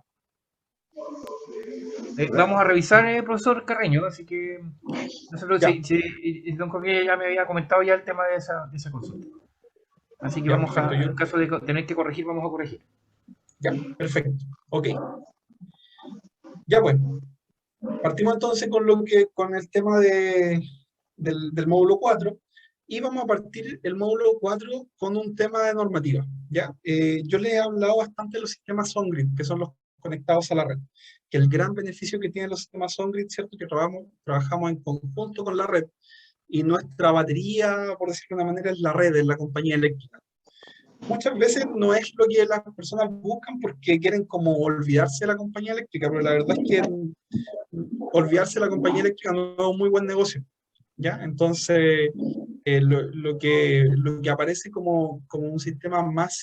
Vamos a revisar, profesor Carreño, así que nosotros, Ya, don Jorge ya me había comentado ya el tema de esa consulta. Así que ya, vamos perfecto. a, en caso de tener que corregir, vamos a corregir. Ya, perfecto. Ok. Ya, bueno. Partimos entonces con el tema del módulo 4 y vamos a partir el módulo 4 con un tema de normativa. ¿Ya? Yo les he hablado bastante de los sistemas on-grid, que son los conectados a la red, que el gran beneficio que tienen los sistemas on-grid, ¿cierto? Que trabajamos en conjunto con la red y nuestra batería, por decirlo de una manera, es la red, es la compañía eléctrica. Muchas veces no es lo que las personas buscan porque quieren como olvidarse de la compañía eléctrica, pero la verdad es que olvidarse de la compañía eléctrica no es un muy buen negocio, ¿ya? Entonces, lo que aparece como un sistema más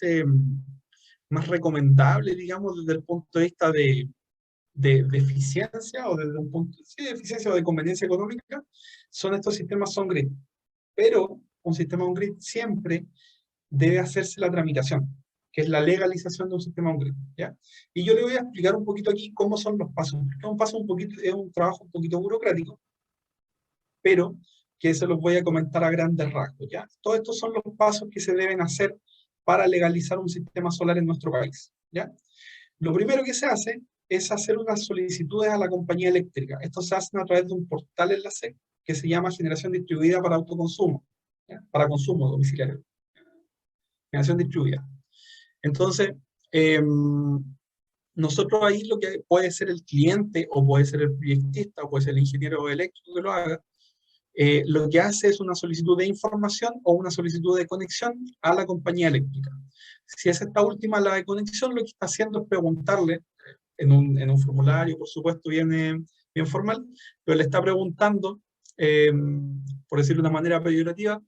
recomendable, digamos, desde el punto de vista de eficiencia, o desde un punto sí, de eficiencia o de conveniencia económica, son estos sistemas on-grid. Pero un sistema on-grid siempre debe hacerse la tramitación, que es la legalización de un sistema on-grid, ¿ya? Y yo le voy a explicar un poquito aquí cómo son los pasos, porque es un trabajo un poquito burocrático, pero que se los voy a comentar a grandes rasgos, ¿ya? Todos estos son los pasos que se deben hacer para legalizar un sistema solar en nuestro país, ¿ya? Lo primero que se hace es hacer unas solicitudes a la compañía eléctrica. Esto se hace a través de un portal en la SEC que se llama Generación Distribuida para Autoconsumo, ¿ya? Para consumo domiciliario. Generación distribuida. Entonces, nosotros ahí lo que puede ser el cliente, o puede ser el proyectista, o puede ser el ingeniero eléctrico que lo haga, lo que hace es una solicitud de información o una solicitud de conexión a la compañía eléctrica. Si es esta última la de conexión, lo que está haciendo es preguntarle, en un formulario, por supuesto, bien formal, pero le está preguntando, por decirlo de una manera peyorativa,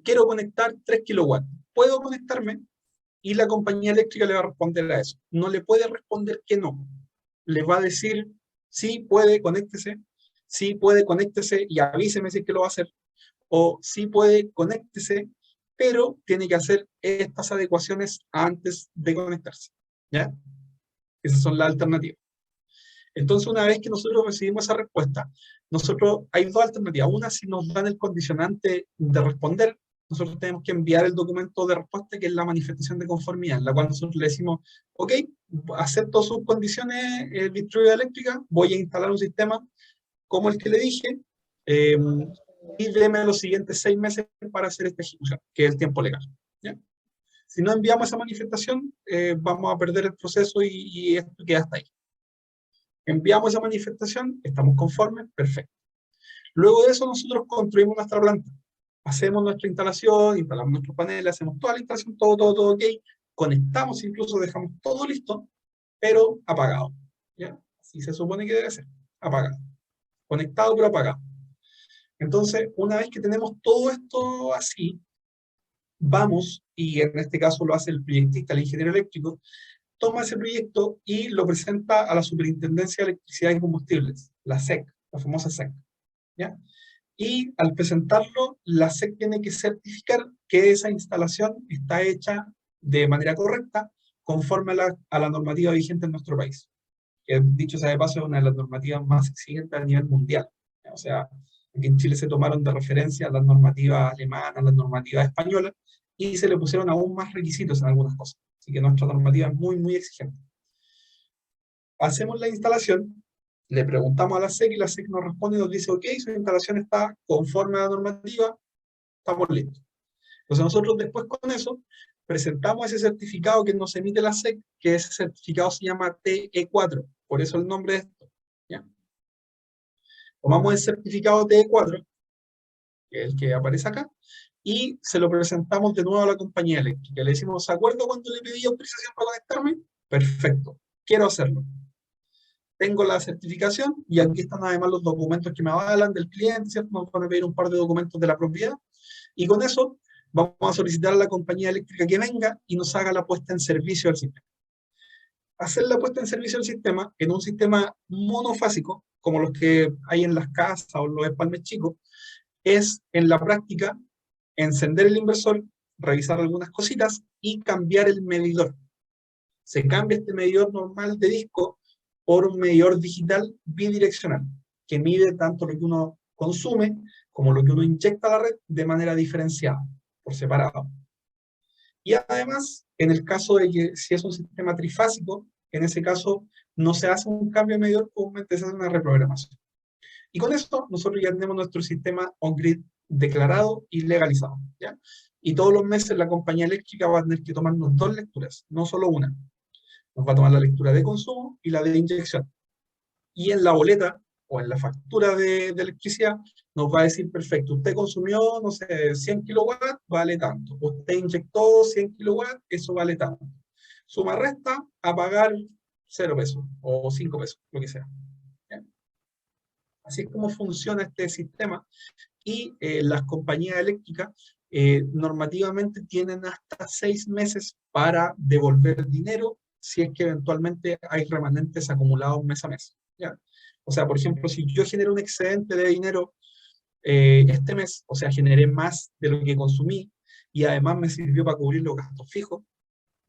quiero conectar 3 kilowatts. ¿Puedo conectarme? Y la compañía eléctrica le va a responder a eso. No le puede responder que no. Le va a decir, sí, puede, conéctese. Sí, puede, conéctese y avíseme si es que lo va a hacer. O sí, puede, conéctese, pero tiene que hacer estas adecuaciones antes de conectarse. ¿Ya? Esas son las alternativas. Entonces, una vez que nosotros recibimos esa respuesta, hay dos alternativas. Una, si nos dan el condicionante de responder, nosotros tenemos que enviar el documento de respuesta, que es la manifestación de conformidad, en la cual nosotros le decimos, ok, acepto sus condiciones distribuida eléctrica, voy a instalar un sistema como el que le dije, y deme los siguientes 6 meses para hacer esta ejecución, que es el tiempo legal. ¿Ya? Si no enviamos esa manifestación, vamos a perder el proceso y esto queda hasta ahí. Enviamos esa manifestación, estamos conformes, perfecto. Luego de eso nosotros construimos nuestra planta. Hacemos nuestra instalación, instalamos nuestros paneles, hacemos toda la instalación, todo ok. Conectamos, incluso dejamos todo listo, pero apagado. ¿Ya? Así se supone que debe ser, apagado. Conectado pero apagado. Entonces, una vez que tenemos todo esto así, vamos, y en este caso lo hace el proyectista, el ingeniero eléctrico, toma ese proyecto y lo presenta a la Superintendencia de Electricidad y Combustibles, la SEC, la famosa SEC. ¿Ya? Y al presentarlo, la SEC tiene que certificar que esa instalación está hecha de manera correcta, conforme a la normativa vigente en nuestro país. Que, dicho sea de paso, es una de las normativas más exigentes a nivel mundial. O sea, aquí en Chile se tomaron de referencia las normativas alemanas, las normativas españolas, y se le pusieron aún más requisitos en algunas cosas. Así que nuestra normativa es muy, muy exigente. Hacemos la instalación, le preguntamos a la SEC y la SEC nos responde y nos dice, ok, su instalación está conforme a la normativa, estamos listos. Entonces nosotros después con eso presentamos ese certificado que nos emite la SEC, que ese certificado se llama TE4, por eso el nombre de esto. ¿Ya? Tomamos el certificado TE4, que es el que aparece acá, y se lo presentamos de nuevo a la compañía eléctrica. Le decimos, ¿se acuerda cuando le pedí autorización para conectarme? Perfecto, quiero hacerlo. Tengo la certificación y aquí están además los documentos que me avalan del cliente, ¿cierto? Nos van a pedir un par de documentos de la propiedad y con eso vamos a solicitar a la compañía eléctrica que venga y nos haga la puesta en servicio del sistema. Hacer la puesta en servicio del sistema en un sistema monofásico, como los que hay en las casas o los espalmes chicos, es en la práctica encender el inversor, revisar algunas cositas y cambiar el medidor. Se cambia este medidor normal de disco por un medidor digital bidireccional, que mide tanto lo que uno consume como lo que uno inyecta a la red de manera diferenciada, por separado. Y además, en el caso de que si es un sistema trifásico, en ese caso no se hace un cambio de medidor, comúnmente se hace una reprogramación. Y con esto nosotros ya tenemos nuestro sistema on-grid declarado y legalizado, ¿ya? Y todos los meses la compañía eléctrica va a tener que tomarnos 2 lecturas, no solo una. Nos va a tomar la lectura de consumo y la de inyección. Y en la boleta o en la factura de electricidad nos va a decir, perfecto, usted consumió, no sé, 100 kilowatts, vale tanto. Usted inyectó 100 kilowatts, eso vale tanto. Suma resta a pagar 0 pesos o 5 pesos, lo que sea. ¿Ya? Así es como funciona este sistema. Y las compañías eléctricas normativamente tienen hasta 6 meses para devolver dinero si es que eventualmente hay remanentes acumulados mes a mes. ¿Ya? O sea, por ejemplo, si yo genero un excedente de dinero este mes, o sea, generé más de lo que consumí y además me sirvió para cubrir los gastos fijos,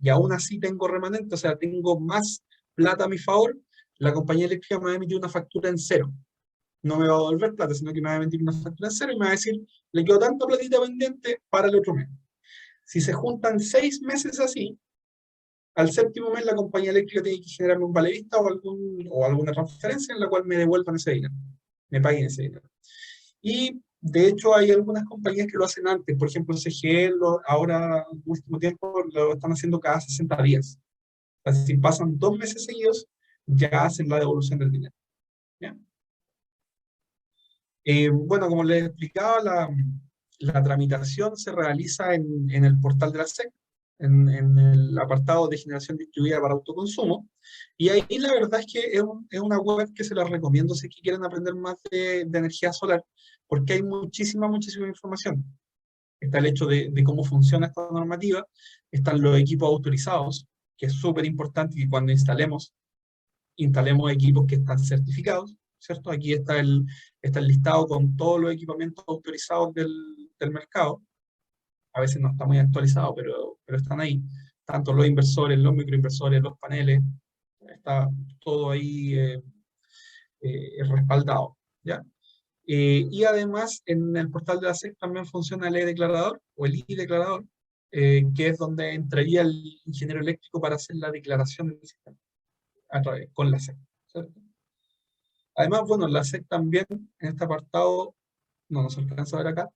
y aún así tengo remanente, o sea, tengo más plata a mi favor, la compañía eléctrica me va a emitir una factura en cero. No me va a devolver plata, sino que me va a emitir una factura en cero y me va a decir, le quedó tanta platita pendiente para el otro mes. Si se juntan 6 meses así, al 7º mes la compañía eléctrica tiene que generarme un vale vista o alguna transferencia en la cual me devuelvan ese dinero, me paguen ese dinero. Y de hecho hay algunas compañías que lo hacen antes, por ejemplo CGE ahora en último tiempo lo están haciendo cada 60 días. O sea, si pasan 2 meses seguidos, ya hacen la devolución del dinero. ¿Ya? Bueno, como les explicaba, la tramitación se realiza en el portal de la SEC, en el apartado de generación distribuida para autoconsumo, y ahí la verdad es que es una web que se las recomiendo si es que quieren aprender más de energía solar, porque hay muchísima información. Está el hecho de cómo funciona esta normativa, están los equipos autorizados, que es súper importante que cuando instalemos equipos que están certificados, ¿cierto? Aquí está el listado con todos los equipamientos autorizados del mercado. A veces no está muy actualizado, pero están ahí. Tanto los inversores, los microinversores, los paneles, está todo ahí respaldado, ¿ya? Y además, en el portal de la SEC también funciona el e-declarador, o el i-declarador, que es donde entraría el ingeniero eléctrico para hacer la declaración del sistema, a través, con la SEC, ¿cierto? Además, bueno, la SEC también, en este apartado, no nos alcanza a ver acá,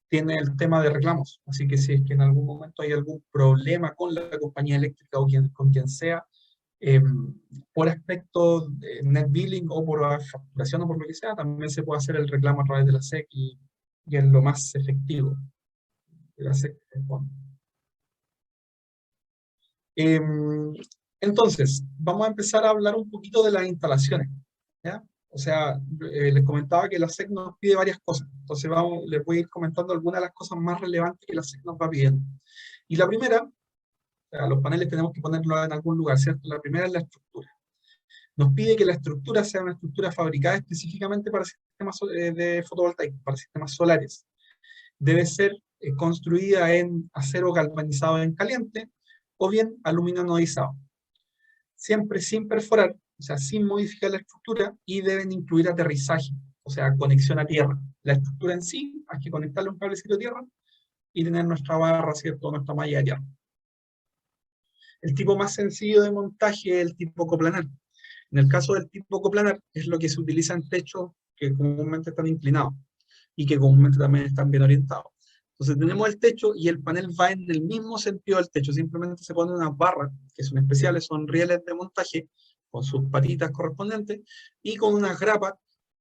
tiene el tema de reclamos. Así que si es que en algún momento hay algún problema con la compañía eléctrica o con quien sea, por aspecto de net billing o por facturación o por lo que sea, también se puede hacer el reclamo a través de la SEC y es lo más efectivo que la SEC responde. Entonces, vamos a empezar a hablar un poquito de las instalaciones, ¿ya? O sea, les comentaba que la SEC nos pide varias cosas, entonces les voy a ir comentando algunas de las cosas más relevantes que la SEC nos va pidiendo. Y la primera, o sea, los paneles tenemos que ponerlos en algún lugar, ¿cierto? La primera es la estructura. Nos pide que la estructura sea una estructura fabricada específicamente para sistemas de fotovoltaicos, para sistemas solares. Debe ser construida en acero galvanizado en caliente o bien aluminio anodizado. Siempre sin perforar, o sea, sin modificar la estructura, y deben incluir aterrizaje, o sea, conexión a tierra. La estructura en sí, hay que conectarle un cablecito a tierra y tener nuestra barra, ¿cierto? Nuestra malla de tierra. El tipo más sencillo de montaje es el tipo coplanar. En el caso del tipo coplanar, es lo que se utiliza en techos que comúnmente están inclinados y que comúnmente también están bien orientados. Entonces tenemos el techo y el panel va en el mismo sentido del techo, simplemente se ponen unas barras, que son especiales, son rieles de montaje, con sus patitas correspondientes, y con unas grapas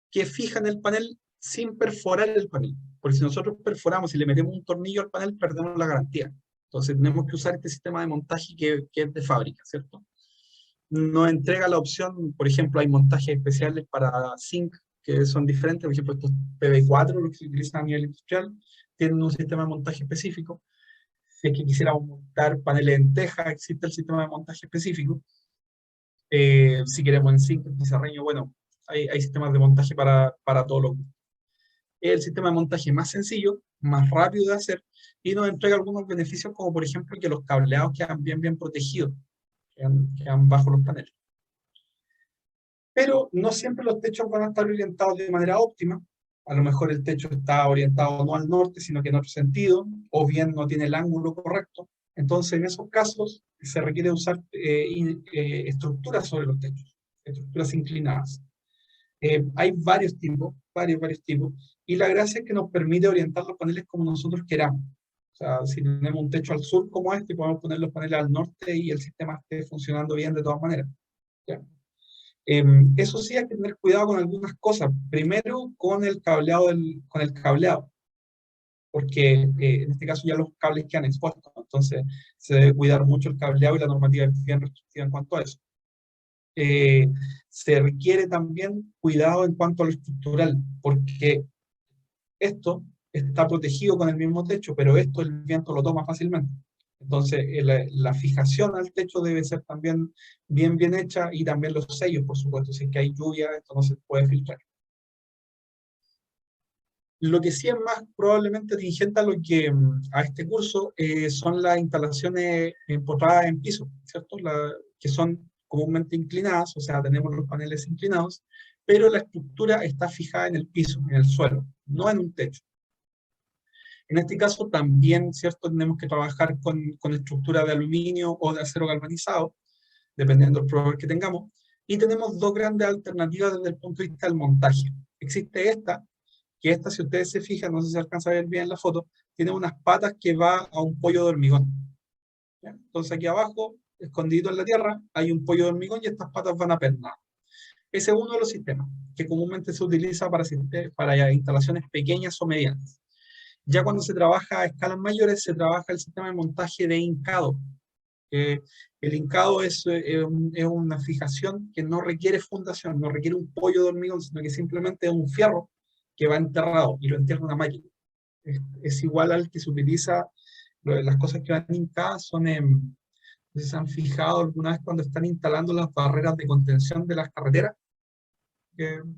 que fijan el panel sin perforar el panel. Porque si nosotros perforamos y le metemos un tornillo al panel, perdemos la garantía. Entonces tenemos que usar este sistema de montaje que es de fábrica, ¿cierto? Nos entrega la opción, por ejemplo, hay montajes especiales para zinc, que son diferentes, por ejemplo, estos PV4, los que se utilizan a nivel industrial, tienen un sistema de montaje específico. Si es que quisiéramos montar paneles en teja, existe el sistema de montaje específico. Si queremos en zinc, en pizarreño, bueno, hay sistemas de montaje para todo lo que es el sistema de montaje más sencillo, más rápido de hacer, y nos entrega algunos beneficios, como por ejemplo que los cableados quedan bien protegidos. quedan bajo los paneles. Pero no siempre los techos van a estar orientados de manera óptima. A lo mejor el techo está orientado no al norte, sino que en otro sentido, o bien no tiene el ángulo correcto. Entonces, en esos casos, se requiere usar estructuras sobre los techos, estructuras inclinadas. Hay varios tipos, varios tipos, y la gracia es que nos permite orientar los paneles como nosotros queramos. O sea, si tenemos un techo al sur como este, podemos poner los paneles al norte y el sistema esté funcionando bien de todas maneras. ¿Ya? Eso sí, hay que tener cuidado con algunas cosas. Primero, con el cableado, porque en este caso ya los cables quedan expuestos, ¿no? Entonces se debe cuidar mucho el cableado y la normativa es bien restrictiva en cuanto a eso. Se requiere también cuidado en cuanto a lo estructural, porque esto está protegido con el mismo techo, pero esto el viento lo toma fácilmente. Entonces, la fijación al techo debe ser también bien hecha, y también los sellos, por supuesto. Si es que hay lluvia, esto no se puede filtrar. Lo que sí es más probablemente tingente a este curso son las instalaciones empotradas en piso, ¿cierto? Que son comúnmente inclinadas, o sea, tenemos los paneles inclinados, pero la estructura está fijada en el piso, en el suelo, no en un techo. En este caso también, ¿cierto?, tenemos que trabajar con estructura de aluminio o de acero galvanizado, dependiendo del proveedor que tengamos, y tenemos dos grandes alternativas desde el punto de vista del montaje. Existe esta, que esta, si ustedes se fijan, no sé si se alcanza a ver bien en la foto, tiene unas patas que va a un pollo de hormigón. ¿Ya? Entonces aquí abajo, escondido en la tierra, hay un pollo de hormigón y estas patas van a pernar. Ese es uno de los sistemas que comúnmente se utiliza para instalaciones pequeñas o medianas. Ya cuando se trabaja a escalas mayores, se trabaja el sistema de montaje de hincado. El hincado es una fijación que no requiere fundación, no requiere un pollo de hormigón, sino que simplemente es un fierro que va enterrado y lo entierra una máquina. Es igual al que se utiliza, las cosas que van hincadas son, no sé si se han fijado alguna vez cuando están instalando las barreras de contención de las carreteras.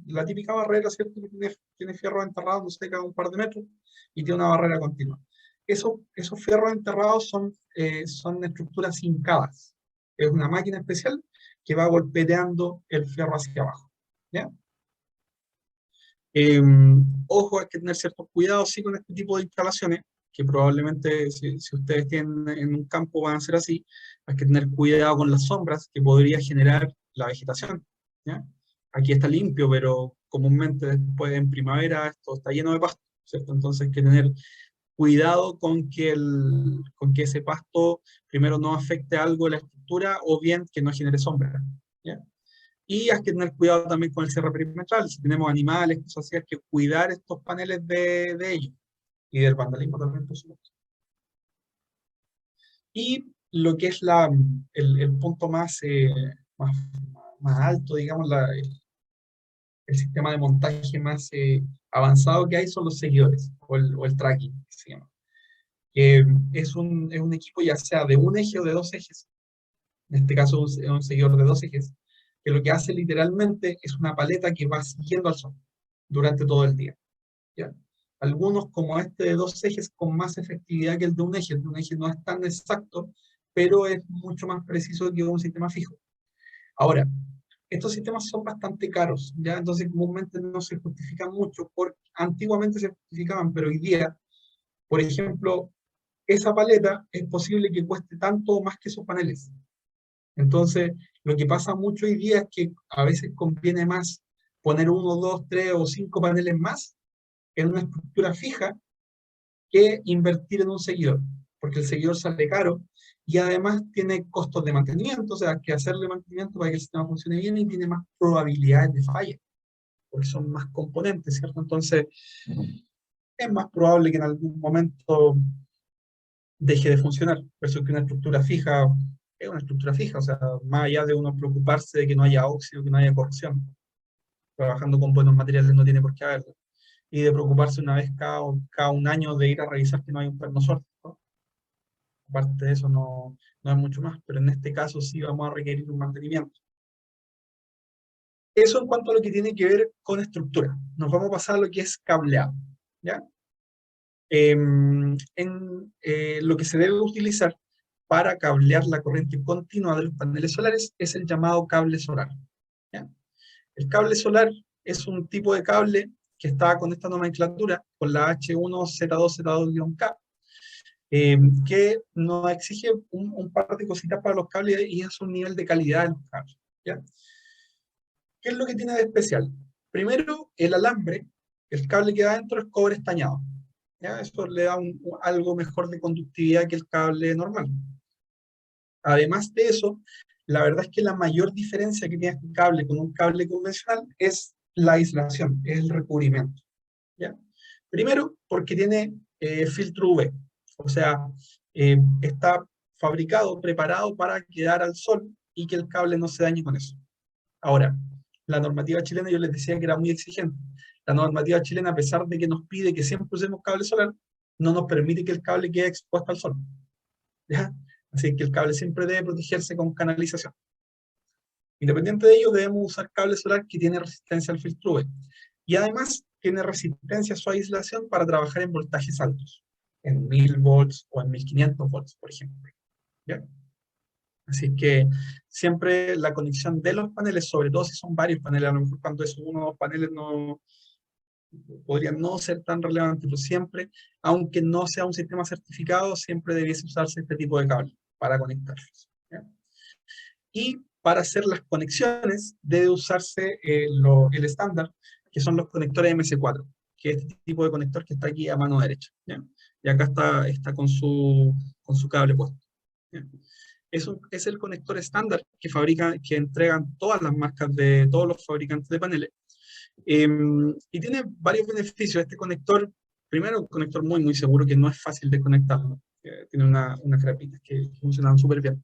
La típica barrera, ¿cierto?, que tiene fierros enterrados, no sé, cada un par de metros, y tiene una barrera continua. Esos fierros enterrados son estructuras hincadas. Es una máquina especial que va golpeteando el fierro hacia abajo. ¿Ya? Ojo, hay que tener ciertos cuidados sí con este tipo de instalaciones, que probablemente si ustedes tienen en un campo van a ser así. Hay que tener cuidado con las sombras que podría generar la vegetación. ¿Ya? Aquí está limpio, pero comúnmente después en primavera esto está lleno de pasto, ¿cierto? Entonces hay que tener cuidado con que ese pasto primero no afecte algo de la estructura, o bien que no genere sombra. ¿Ya? Y hay que tener cuidado también con el cierre perimetral. Si tenemos animales, cosas así, hay que cuidar estos paneles de ellos. Y del vandalismo también, por supuesto. Y lo que es el punto más alto, digamos, el sistema de montaje más avanzado que hay son los seguidores, o el tracking, que se llama. Es un equipo ya sea de un eje o de dos ejes. En este caso es un seguidor de dos ejes, que lo que hace literalmente es una paleta que va siguiendo al sol durante todo el día. ¿Ya? Algunos, como este de dos ejes, con más efectividad que el de un eje. El de un eje no es tan exacto, pero es mucho más preciso que un sistema fijo. Ahora, estos sistemas son bastante caros, ¿ya? Entonces comúnmente no se justifican mucho, porque antiguamente se justificaban, pero hoy día, por ejemplo, esa paleta es posible que cueste tanto o más que esos paneles. Entonces, lo que pasa mucho hoy día es que a veces conviene más poner 1, 2, 3 o 5 paneles más en una estructura fija que invertir en un seguidor, porque el seguidor sale caro y además tiene costos de mantenimiento, o sea, hay que hacerle mantenimiento para que el sistema funcione bien, y tiene más probabilidades de falla, porque son más componentes, ¿cierto? Entonces, es más probable que en algún momento deje de funcionar, versus que una estructura fija es una estructura fija, o sea, más allá de uno preocuparse de que no haya óxido, que no haya corrosión, trabajando con buenos materiales no tiene por qué haberlo, y de preocuparse una vez cada un año de ir a revisar que no hay un perno suelto, ¿no? Aparte de eso no es mucho más, pero en este caso sí vamos a requerir un mantenimiento. Eso en cuanto a lo que tiene que ver con estructura. Nos vamos a pasar a lo que es cableado, ¿ya? Lo que se debe utilizar para cablear la corriente continua de los paneles solares es el llamado cable solar. ¿Ya? El cable solar es un tipo de cable que está con esta nomenclatura, con la H1Z2Z2-K, que nos exige un par de cositas para los cables y es un nivel de calidad de los cables. ¿Ya? ¿Qué es lo que tiene de especial? Primero, el alambre, el cable que va adentro es cobre estañado. ¿Ya? Eso le da algo mejor de conductividad que el cable normal. Además de eso, la verdad es que la mayor diferencia que tiene este cable con un cable convencional es la aislación, es el recubrimiento. ¿Ya? Primero, porque tiene filtro UV, o sea, está fabricado, preparado para quedar al sol y que el cable no se dañe con eso. Ahora, la normativa chilena, yo les decía que era muy exigente. La normativa chilena, a pesar de que nos pide que siempre usemos cable solar, no nos permite que el cable quede expuesto al sol. ¿Ya? Así que el cable siempre debe protegerse con canalización. Independiente de ello, debemos usar cable solar que tiene resistencia al filtro UV. Y además tiene resistencia a su aislación para trabajar en voltajes altos, en 1000 volts o en 1500 volts, por ejemplo. ¿Ya? Así que siempre la conexión de los paneles, sobre todo si son varios paneles, a lo mejor cuando es uno o dos paneles no podrían no ser tan relevantes, pero siempre, aunque no sea un sistema certificado, siempre debiese usarse este tipo de cable para conectarlos. ¿Ya? Y para hacer las conexiones debe usarse el estándar, que son los conectores MS4, que es este tipo de conector que está aquí a mano derecha. ¿Ya? Y acá está con su cable puesto. ¿Ya? Es el conector estándar que entregan todas las marcas de todos los fabricantes de paneles. Y tiene varios beneficios. Este conector, primero, un conector muy, muy seguro, que no es fácil de conectarlo. Tiene unas grapitas que funcionan súper bien.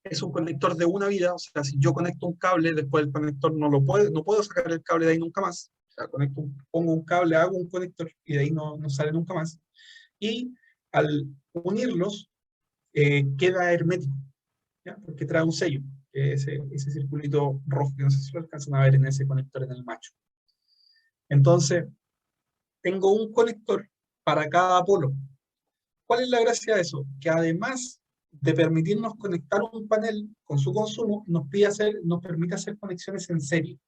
Es un conector de una vida, o sea, si yo conecto un cable, después el conector no puedo sacar el cable de ahí nunca más. O sea, pongo un cable, hago un conector y de ahí no sale nunca más. Y al unirlos, queda hermético, ¿ya? Porque trae un sello, ese circulito rojo que no sé si lo alcanzan a ver en ese conector en el macho. Entonces, tengo un conector para cada polo. ¿Cuál es la gracia de eso? Que además de permitirnos conectar un panel con su consumo, nos permite hacer conexiones en serie.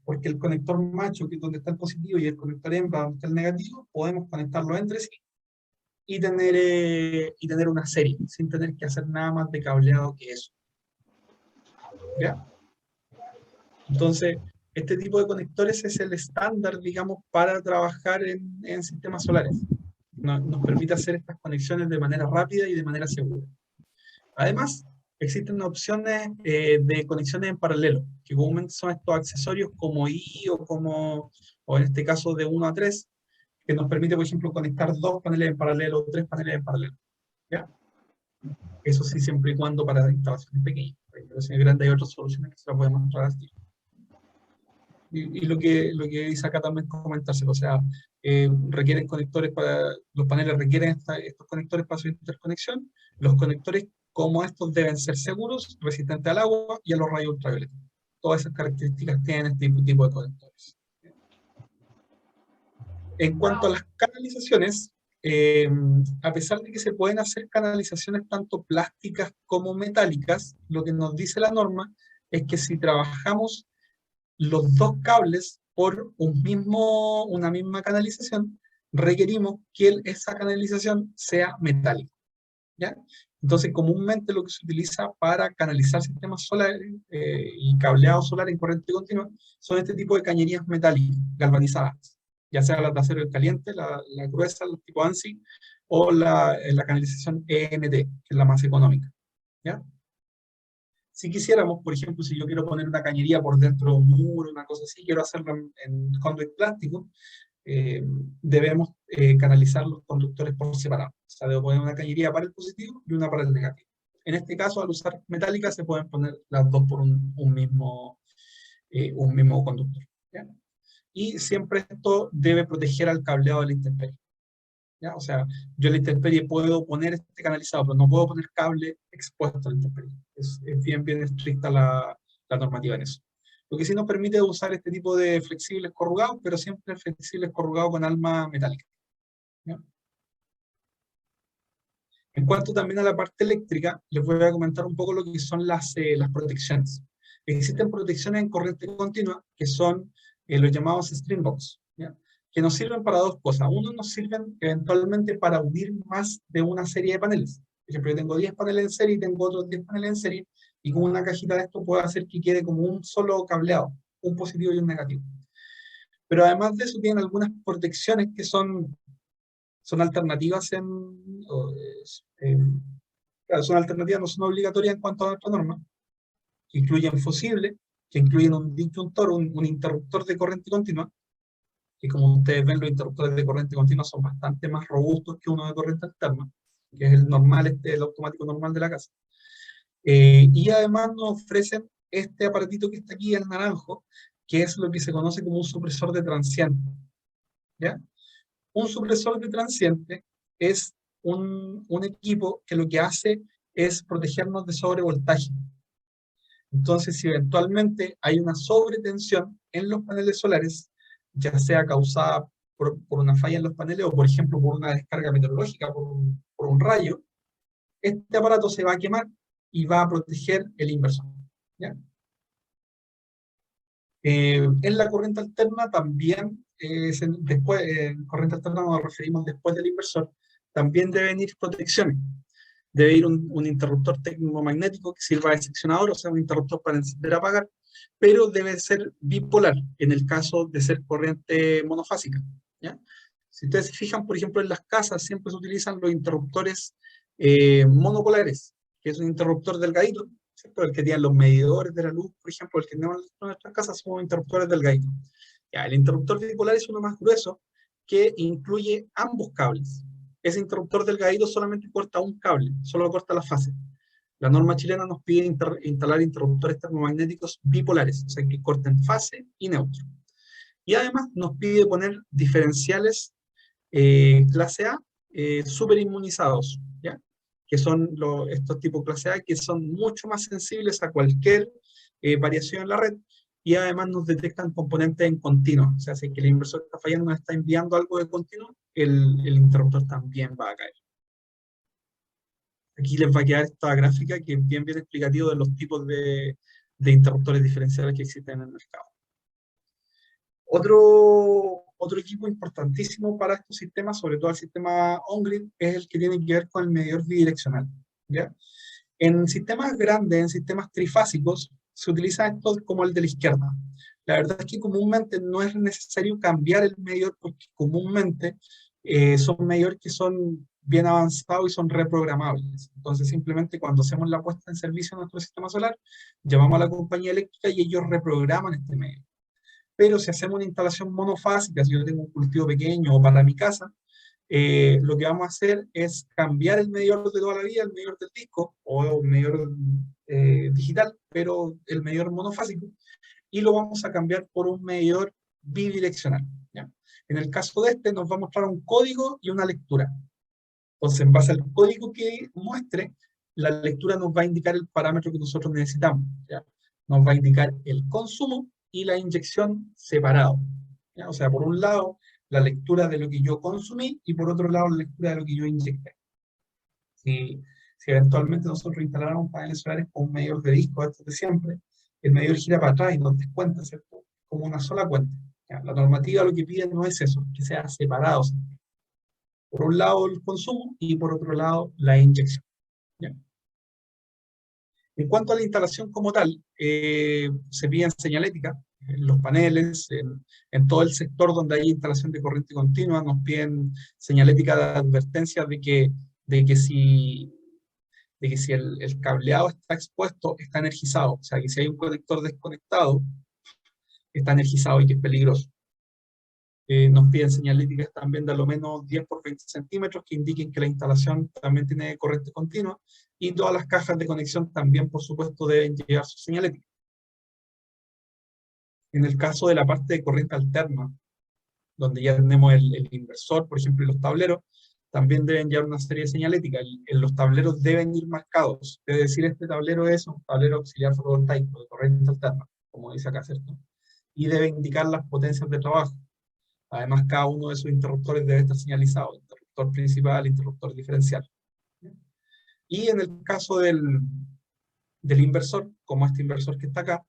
Porque el conector macho, que es donde está el positivo, y el conector hembra, donde está el negativo, podemos conectarlo entre sí y tener una serie, sin tener que hacer nada más de cableado que eso. ¿Ya? Entonces, este tipo de conectores es el estándar, digamos, para trabajar en sistemas solares. Nos permite hacer estas conexiones de manera rápida y de manera segura. Además, existen opciones de conexiones en paralelo, que comúnmente son estos accesorios como I o en este caso de 1 a 3, que nos permite, por ejemplo, conectar 2 paneles en paralelo o 3 paneles en paralelo. ¿Ya? Eso sí, siempre y cuando para instalaciones pequeñas. Para instalaciones grandes hay otras soluciones que se las voy a mostrar así. Y lo que dice acá también comentárselo, o sea, requieren conectores los paneles requieren estos conectores para su interconexión. Los conectores como estos deben ser seguros, resistentes al agua y a los rayos ultravioleta. Todas esas características tienen este tipo de conectores. En cuanto a las canalizaciones, a pesar de que se pueden hacer canalizaciones tanto plásticas como metálicas, lo que nos dice la norma es que si trabajamos los dos cables por una misma canalización, requerimos que esa canalización sea metálica. ¿Ya? Entonces, comúnmente lo que se utiliza para canalizar sistemas solares y cableado solar en corriente continua son este tipo de cañerías metálicas, galvanizadas, ya sea las de acero caliente, la gruesa, los tipo ANSI, o la canalización ENT, que es la más económica. ¿Ya? Si quisiéramos, por ejemplo, si yo quiero poner una cañería por dentro de un muro, una cosa así, quiero hacerlo en conduit plástico, debemos canalizar los conductores por separado. O sea, debo poner una cañería para el positivo y una para el negativo. En este caso, al usar metálica, se pueden poner las dos por un mismo conductor. ¿Ya? Y siempre esto debe proteger al cableado de la intemperie. ¿Ya? O sea, yo en la intemperie puedo poner este canalizado, pero no puedo poner cable expuesto a la intemperie. Es bien estricta la normativa en eso. Lo que sí nos permite usar este tipo de flexibles corrugados, pero siempre flexibles corrugados con alma metálica. ¿Ya? En cuanto también a la parte eléctrica, les voy a comentar un poco lo que son las protecciones. Existen protecciones en corriente continua que son los llamados string box, ¿ya? Que nos sirven para dos cosas. Uno, nos sirven eventualmente para unir más de una serie de paneles. Por ejemplo, yo tengo 10 paneles en serie y tengo otros 10 paneles en serie, y con una cajita de esto puedo hacer que quede como un solo cableado, un positivo y un negativo. Pero además de eso, tienen algunas protecciones que son alternativas claro, son alternativas, no son obligatorias en cuanto a nuestra norma, que incluyen fusible, que incluyen un disjuntor, un interruptor de corriente continua, que como ustedes ven, los interruptores de corriente continua son bastante más robustos que uno de corriente alterna, que es el normal, el automático normal de la casa. Y además nos ofrecen este aparatito que está aquí, el naranjo, que es lo que se conoce como un supresor de transiente, ¿ya? Un supresor de transiente es un equipo que lo que hace es protegernos de sobrevoltaje. Entonces, si eventualmente hay una sobretensión en los paneles solares, ya sea causada por una falla en los paneles o, por ejemplo, por una descarga meteorológica, por un rayo, este aparato se va a quemar y va a proteger el inversor, ¿ya? En la corriente alterna también, después, en corriente alterna nos referimos después del inversor, también deben ir protecciones. Debe ir un interruptor tecnomagnético que sirva de seccionador, o sea, un interruptor para encender y apagar, pero debe ser bipolar en el caso de ser corriente monofásica, ¿ya? Si ustedes se fijan, por ejemplo, en las casas siempre se utilizan los interruptores monopolares, que es un interruptor delgadito, ¿cierto? El que tienen los medidores de la luz, por ejemplo, el que tenemos en nuestras casas son interruptores delgaditos. Ya, el interruptor bipolar es uno más grueso que incluye ambos cables. Ese interruptor delgadito solamente corta un cable, solo corta la fase. La norma chilena nos pide instalar interruptores termomagnéticos bipolares, o sea, que corten fase y neutro. Y además nos pide poner diferenciales clase A super inmunizados, ¿ya? Que son estos tipos clase A, que son mucho más sensibles a cualquier variación en la red, y además nos detectan componentes en continuo. O sea, si es que el inversor está fallando, nos está enviando algo de continuo, el interruptor también va a caer. Aquí les va a quedar esta gráfica que es bien explicativo de los tipos de interruptores diferenciales que existen en el mercado. Otro equipo importantísimo para estos sistemas, sobre todo el sistema on-grid, es el que tiene que ver con el medidor bidireccional, ¿ya? En sistemas grandes, en sistemas trifásicos, se utiliza esto como el de la izquierda. La verdad es que comúnmente no es necesario cambiar el medidor, porque comúnmente son medidores que son bien avanzados y son reprogramables. Entonces, simplemente cuando hacemos la puesta en servicio de nuestro sistema solar, llamamos a la compañía eléctrica y ellos reprograman este medidor. Pero si hacemos una instalación monofásica, si yo tengo un cultivo pequeño o para mi casa, lo que vamos a hacer es cambiar el medidor de toda la vida, el medidor del disco, o el medidor digital, pero el medidor monofásico, y lo vamos a cambiar por un medidor bidireccional, ¿ya? En el caso de este nos va a mostrar un código y una lectura. Entonces, en base al código que muestre, la lectura nos va a indicar el parámetro que nosotros necesitamos, ¿ya? Nos va a indicar el consumo y la inyección separado, ¿ya? O sea, por un lado, la lectura de lo que yo consumí, y por otro lado, la lectura de lo que yo inyecté. Si eventualmente nosotros instaláramos paneles solares con un medidor de disco, estos de siempre, el medidor gira para atrás y nos descuenta, ¿cierto? Como una sola cuenta, ¿ya? La normativa lo que pide no es eso, que sea separado, ¿cierto? Por un lado el consumo y por otro lado la inyección, ¿ya? En cuanto a la instalación como tal, se pide señalética en los paneles, en todo el sector donde hay instalación de corriente continua, nos piden señalética de advertencia de que si el cableado está expuesto, está energizado. O sea, que si hay un conector desconectado, está energizado y que es peligroso. Nos piden señaléticas también de a lo menos 10 por 20 centímetros que indiquen que la instalación también tiene corriente continua, y todas las cajas de conexión también, por supuesto, deben llevar su señalética. En el caso de la parte de corriente alterna, donde ya tenemos el inversor, por ejemplo, y los tableros, también deben llevar una serie de señalética. Los tableros deben ir marcados, es decir, este tablero es un tablero auxiliar fotovoltaico de corriente alterna, como dice acá, ¿cierto? Y debe indicar las potencias de trabajo. Además, cada uno de esos interruptores debe estar señalizado: interruptor principal, interruptor diferencial. Y en el caso del inversor, como este inversor que está acá,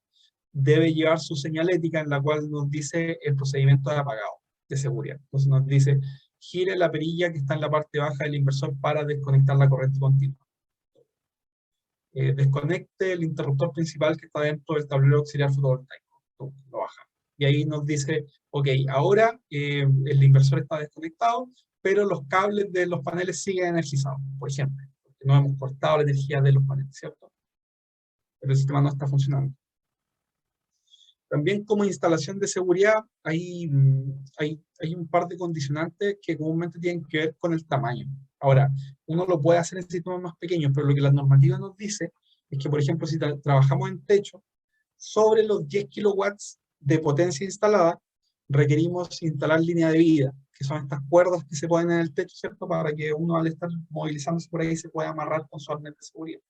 debe llevar su señalética en la cual nos dice el procedimiento de apagado de seguridad. Entonces nos dice, gire la perilla que está en la parte baja del inversor para desconectar la corriente continua. Desconecte el interruptor principal que está dentro del tablero auxiliar fotovoltaico. Lo baja. Y ahí nos dice, ok, ahora el inversor está desconectado, pero los cables de los paneles siguen energizados, por ejemplo. Porque no hemos cortado la energía de los paneles, ¿cierto? Pero el sistema no está funcionando. También como instalación de seguridad hay un par de condicionantes que comúnmente tienen que ver con el tamaño. Ahora, uno lo puede hacer en sistemas más pequeños, pero lo que la normativa nos dice es que, por ejemplo, si trabajamos en techo, sobre los 10 kilowatts de potencia instalada, requerimos instalar línea de vida, que son estas cuerdas que se ponen en el techo, ¿cierto? Para que uno al estar movilizándose por ahí se pueda amarrar con su arnés de seguridad.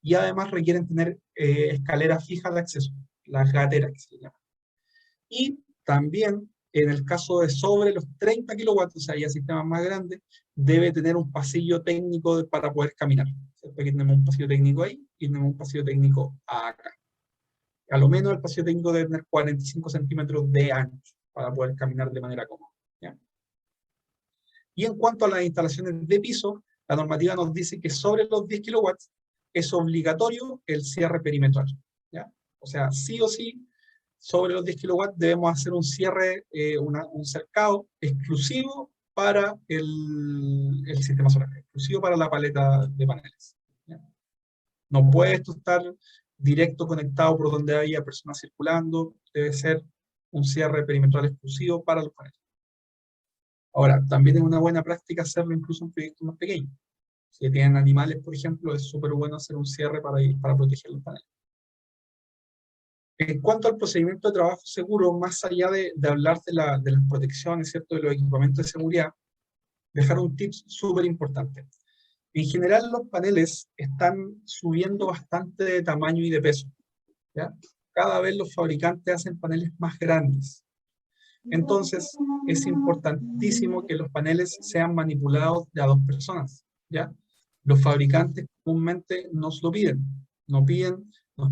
Y además requieren tener escaleras fijas de acceso, las gateras que se llaman. Y también, en el caso de sobre los 30 kilowatts, o sea, ya sistemas más grandes, debe tener un pasillo técnico para poder caminar. ¿Cierto? Aquí tenemos un pasillo técnico ahí y tenemos un pasillo técnico acá. A lo menos el pasillo técnico debe tener 45 centímetros de ancho para poder caminar de manera cómoda. ¿Ya? Y en cuanto a las instalaciones de piso, la normativa nos dice que sobre los 10 kilowatts es obligatorio el cierre perimetral. ¿Ya? O sea, sí o sí, sobre los 10 kilowatts debemos hacer un cierre, un cercado exclusivo para el sistema solar, exclusivo para la paleta de paneles. ¿Ya? No puede esto estar directo conectado por donde haya personas circulando, debe ser un cierre perimetral exclusivo para los paneles. Ahora, también es una buena práctica hacerlo incluso en proyectos más pequeños. Si tienen animales, por ejemplo, es súper bueno hacer un cierre para proteger los paneles. En cuanto al procedimiento de trabajo seguro, más allá de hablar de las protecciones, ¿cierto?, de los equipamientos de seguridad, dejar un tip súper importante. En general, los paneles están subiendo bastante de tamaño y de peso. ¿Ya? Cada vez los fabricantes hacen paneles más grandes. Entonces, es importantísimo que los paneles sean manipulados de a dos personas. ¿Ya? Los fabricantes comúnmente nos lo piden. Nos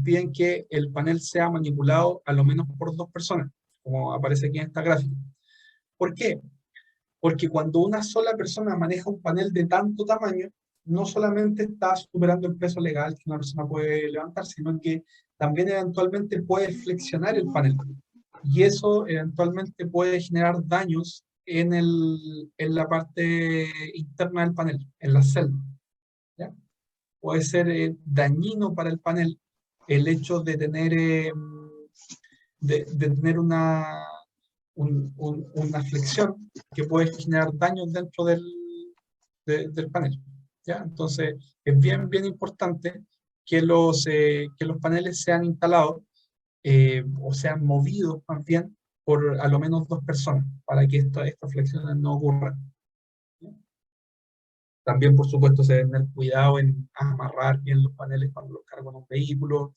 piden que el panel sea manipulado a lo menos por dos personas, como aparece aquí en esta gráfica. ¿Por qué? Porque cuando una sola persona maneja un panel de tanto tamaño, no solamente está superando el peso legal que una persona puede levantar, sino que también eventualmente puede flexionar el panel. Y eso eventualmente puede generar daños en la parte interna del panel, en la celda. ¿Ya? Puede ser dañino para el panel el hecho de tener, una flexión que puede generar daños dentro del panel. ¿Ya? Entonces, es bien importante que los paneles sean instalados o sean movidos más bien por a lo menos dos personas para que estas flexiones no ocurran. ¿Ya? También, por supuesto, se debe tener cuidado en amarrar bien los paneles cuando los cargo en un vehículo,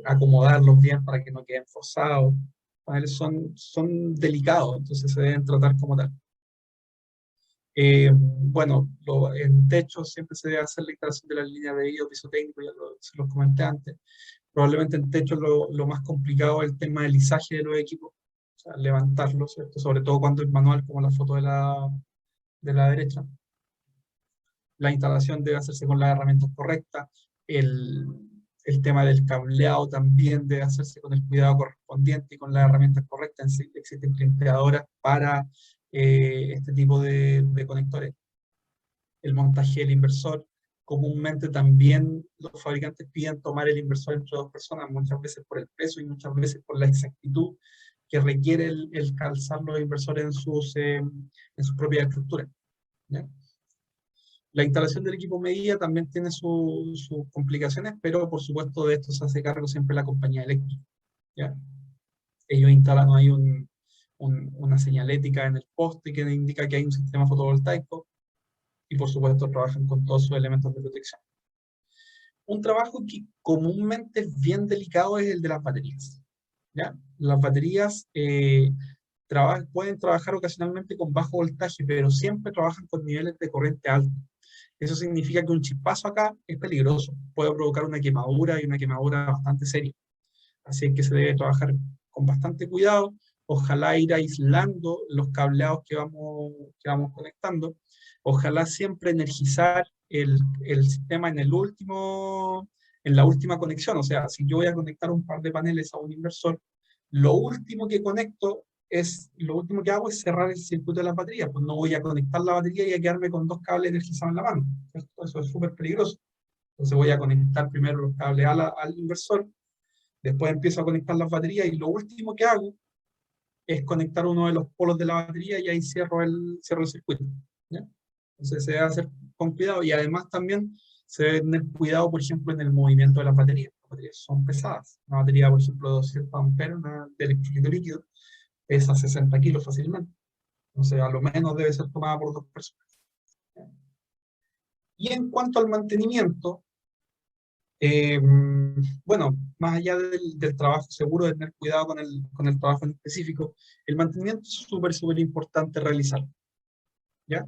acomodarlos bien para que no queden forzados. Los paneles son delicados, entonces se deben tratar como tal. Bueno, en techo siempre se debe hacer la instalación de la línea de vida, piso técnico, ya se los comenté antes. Probablemente en techo lo más complicado es el tema del izaje de los equipos, o sea, levantarlos, ¿cierto? Sobre todo cuando es manual, como la foto de la derecha. La instalación debe hacerse con las herramientas correctas. El tema del cableado también debe hacerse con el cuidado correspondiente y con las herramientas correctas. Existen crimpeadoras para este tipo de conectores. El montaje del inversor. Comúnmente también los fabricantes piden tomar el inversor entre dos personas, muchas veces por el peso y muchas veces por la exactitud que requiere el calzar los inversores en sus propias estructuras. ¿Ya? La instalación del equipo medida también tiene sus complicaciones, pero por supuesto de esto se hace cargo siempre la compañía eléctrica. ¿Ya? Ellos instalan ahí una señalética en el poste que indica que hay un sistema fotovoltaico y por supuesto trabajan con todos sus elementos de protección. Un trabajo que comúnmente es bien delicado es el de las baterías. ¿Ya? Las baterías pueden trabajar ocasionalmente con bajo voltaje, pero siempre trabajan con niveles de corriente altos. Eso significa que un chispazo acá es peligroso, puede provocar una quemadura y una quemadura bastante seria. Así que se debe trabajar con bastante cuidado, ojalá ir aislando los cableados que vamos conectando, ojalá siempre energizar el sistema en la última conexión, o sea, si yo voy a conectar un par de paneles a un inversor, lo último que hago es cerrar el circuito de las baterías, pues no voy a conectar la batería y a quedarme con dos cables energizados en la mano, ¿cierto? Eso es súper peligroso. Entonces voy a conectar primero los cables al inversor, después empiezo a conectar las baterías y lo último que hago es conectar uno de los polos de la batería y ahí cierro el circuito, ¿ya? Entonces se debe hacer con cuidado y además también se debe tener cuidado, por ejemplo, en el movimiento de las baterías. Las baterías son pesadas. Una batería, por ejemplo, de 200 amperes, una de electrolito líquido, pesa 60 kilos fácilmente. Entonces, a lo menos debe ser tomada por dos personas. Y en cuanto al mantenimiento, bueno, más allá del trabajo seguro, de tener cuidado con el trabajo en específico, el mantenimiento es súper, súper importante realizar, ¿ya?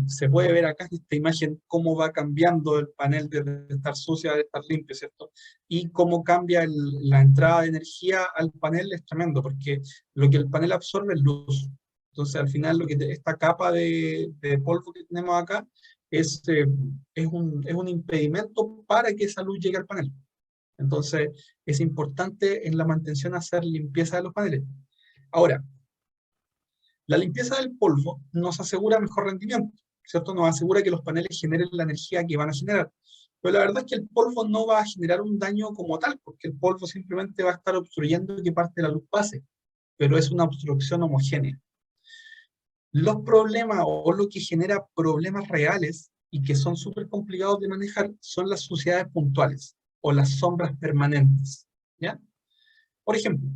Se puede ver acá en esta imagen cómo va cambiando el panel de estar sucio a estar limpio, ¿cierto? Y cómo cambia la entrada de energía al panel es tremendo, porque lo que el panel absorbe es luz. Entonces, al final, esta capa de polvo que tenemos acá es un impedimento para que esa luz llegue al panel. Entonces, es importante en la mantención hacer limpieza de los paneles. Ahora, la limpieza del polvo nos asegura mejor rendimiento, ¿cierto? Nos asegura que los paneles generen la energía que van a generar. Pero la verdad es que el polvo no va a generar un daño como tal, porque el polvo simplemente va a estar obstruyendo que parte de la luz pase, pero es una obstrucción homogénea. Los problemas o lo que genera problemas reales y que son súper complicados de manejar son las suciedades puntuales o las sombras permanentes, ¿ya? Por ejemplo,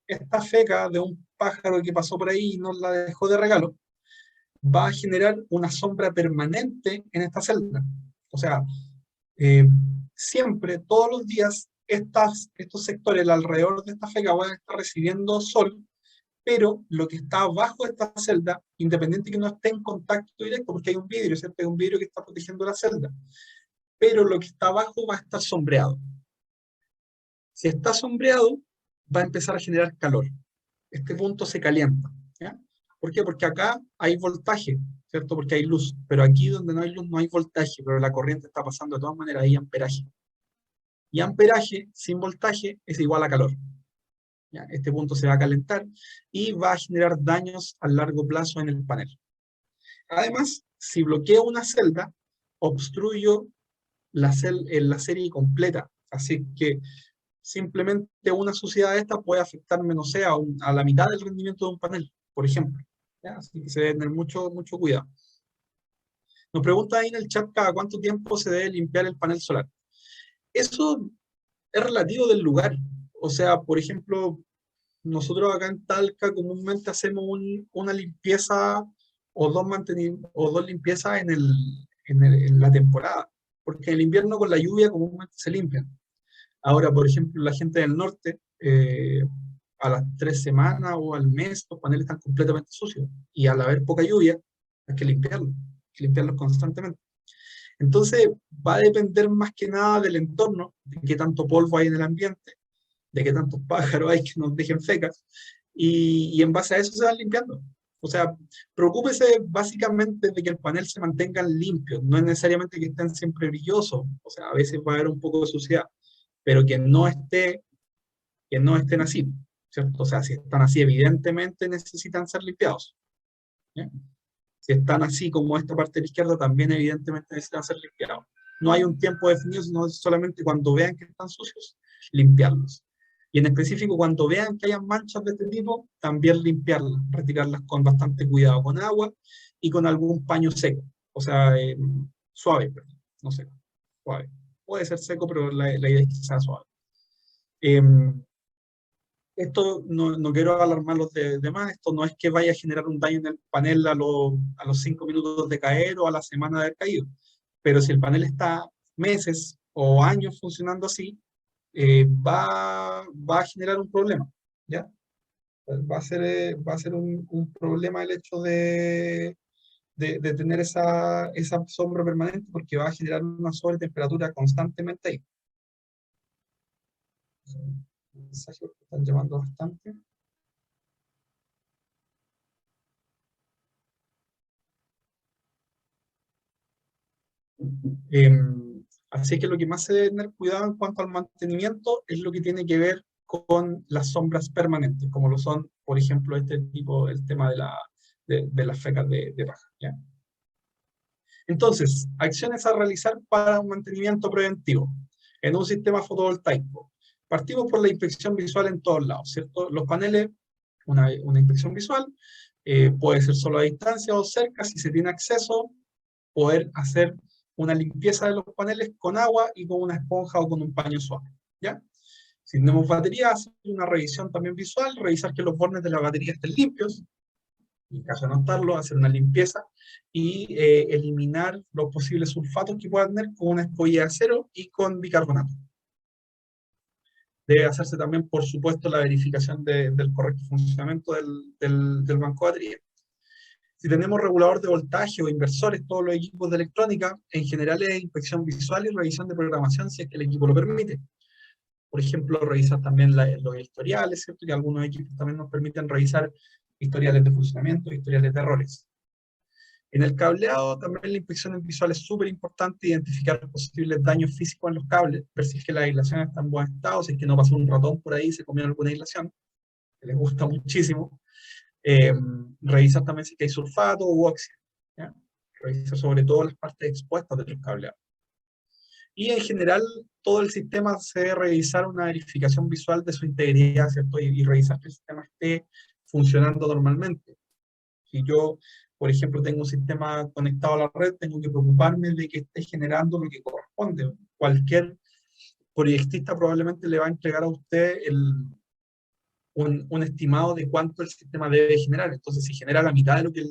esta feca de un pájaro que pasó por ahí y nos la dejó de regalo, va a generar una sombra permanente en esta celda. O sea, eh, siempre, todos los días, estos sectores alrededor de esta feca van a estar recibiendo sol, pero lo que está abajo de esta celda, independiente que no esté en contacto directo, porque hay un vidrio, ¿cierto? Hay un vidrio que está protegiendo la celda, pero lo que está abajo va a estar sombreado. Si está sombreado, va a empezar a generar calor. Este punto se calienta, ¿ya? ¿Por qué? Porque acá hay voltaje, ¿cierto? Porque hay luz, pero aquí donde no hay luz no hay voltaje, pero la corriente está pasando de todas maneras, hay amperaje. Y amperaje sin voltaje es igual a calor. ¿Ya? Este punto se va a calentar y va a generar daños a largo plazo en el panel. Además, si bloqueo una celda, obstruyo la serie completa. Así que simplemente una suciedad de esta puede afectarme, no sé, a la mitad del rendimiento de un panel, por ejemplo. ¿Ya? Así que se debe tener mucho, mucho cuidado. Nos pregunta ahí en el chat cada cuánto tiempo se debe limpiar el panel solar. Eso es relativo del lugar. O sea, por ejemplo, nosotros acá en Talca comúnmente hacemos una limpieza o dos limpiezas en la temporada, porque en el invierno con la lluvia comúnmente se limpian. Ahora, por ejemplo, la gente del norte, a las 3 semanas o al mes, los paneles están completamente sucios, y al haber poca lluvia, hay que limpiarlos constantemente. Entonces, va a depender más que nada del entorno, de qué tanto polvo hay en el ambiente, de qué tantos pájaros hay que nos dejen fecas, y en base a eso se van limpiando. O sea, preocúpese básicamente de que el panel se mantenga limpio, no es necesariamente que estén siempre brillosos, o sea, a veces va a haber un poco de suciedad, pero que no estén así, ¿cierto? O sea, si están así, evidentemente necesitan ser limpiados, ¿ya? Si están así como esta parte de la izquierda, también evidentemente necesitan ser limpiados. No hay un tiempo definido, sino solamente cuando vean que están sucios, limpiarlos. Y en específico, cuando vean que hayan manchas de este tipo, también limpiarlas, retirarlas con bastante cuidado, con agua y con algún paño seco. O sea, suave, perdón, no seco, suave. Puede ser seco, pero la idea es que sea suave. Esto no quiero alarmar a los demás, esto no es que vaya a generar un daño en el panel a los 5 minutos de caer o a la semana de haber caído, pero si el panel está meses o años funcionando así, va a generar un problema, ¿ya? Va a ser un problema el hecho de tener esa sombra permanente, porque va a generar una sobretemperatura constantemente ahí. Mensajes que están llamando bastante. Así que lo que más se debe tener cuidado en cuanto al mantenimiento es lo que tiene que ver con las sombras permanentes, como lo son, por ejemplo, este tipo, el tema de las fecas de paja, ¿ya? Entonces, acciones a realizar para un mantenimiento preventivo en un sistema fotovoltaico. Partimos por la inspección visual en todos lados, ¿cierto? Los paneles, una inspección visual, puede ser solo a distancia o cerca, si se tiene acceso, poder hacer una limpieza de los paneles con agua y con una esponja o con un paño suave, ¿ya? Si tenemos batería, hacer una revisión también visual, revisar que los bornes de la batería estén limpios, en caso de no estarlo, hacer una limpieza y eliminar los posibles sulfatos que puedan tener con una escolla de acero y con bicarbonato. Debe hacerse también, por supuesto, la verificación del correcto funcionamiento del banco de batería. Si tenemos regulador de voltaje o inversores, todos los equipos de electrónica, en general es inspección visual y revisión de programación si es que el equipo lo permite. Por ejemplo, revisar también los historiales, ¿cierto? Que algunos equipos también nos permiten revisar historiales de funcionamiento, historiales de errores. En el cableado también la inspección visual es súper importante, identificar posibles daños físicos en los cables, ver si es que la aislación está en buen estado, si es que no pasó un ratón por ahí y se comió alguna aislación, que les gusta muchísimo. Revisar también si hay sulfato u óxido, ¿ya? Revisar sobre todo las partes expuestas de los cableados. Y en general, todo el sistema se debe revisar una verificación visual de su integridad, ¿cierto? Y revisar que el sistema esté funcionando normalmente. Si yo, por ejemplo, tengo un sistema conectado a la red, tengo que preocuparme de que esté generando lo que corresponde. Cualquier proyectista probablemente le va a entregar a usted un estimado de cuánto el sistema debe generar. Entonces, si genera la mitad de lo que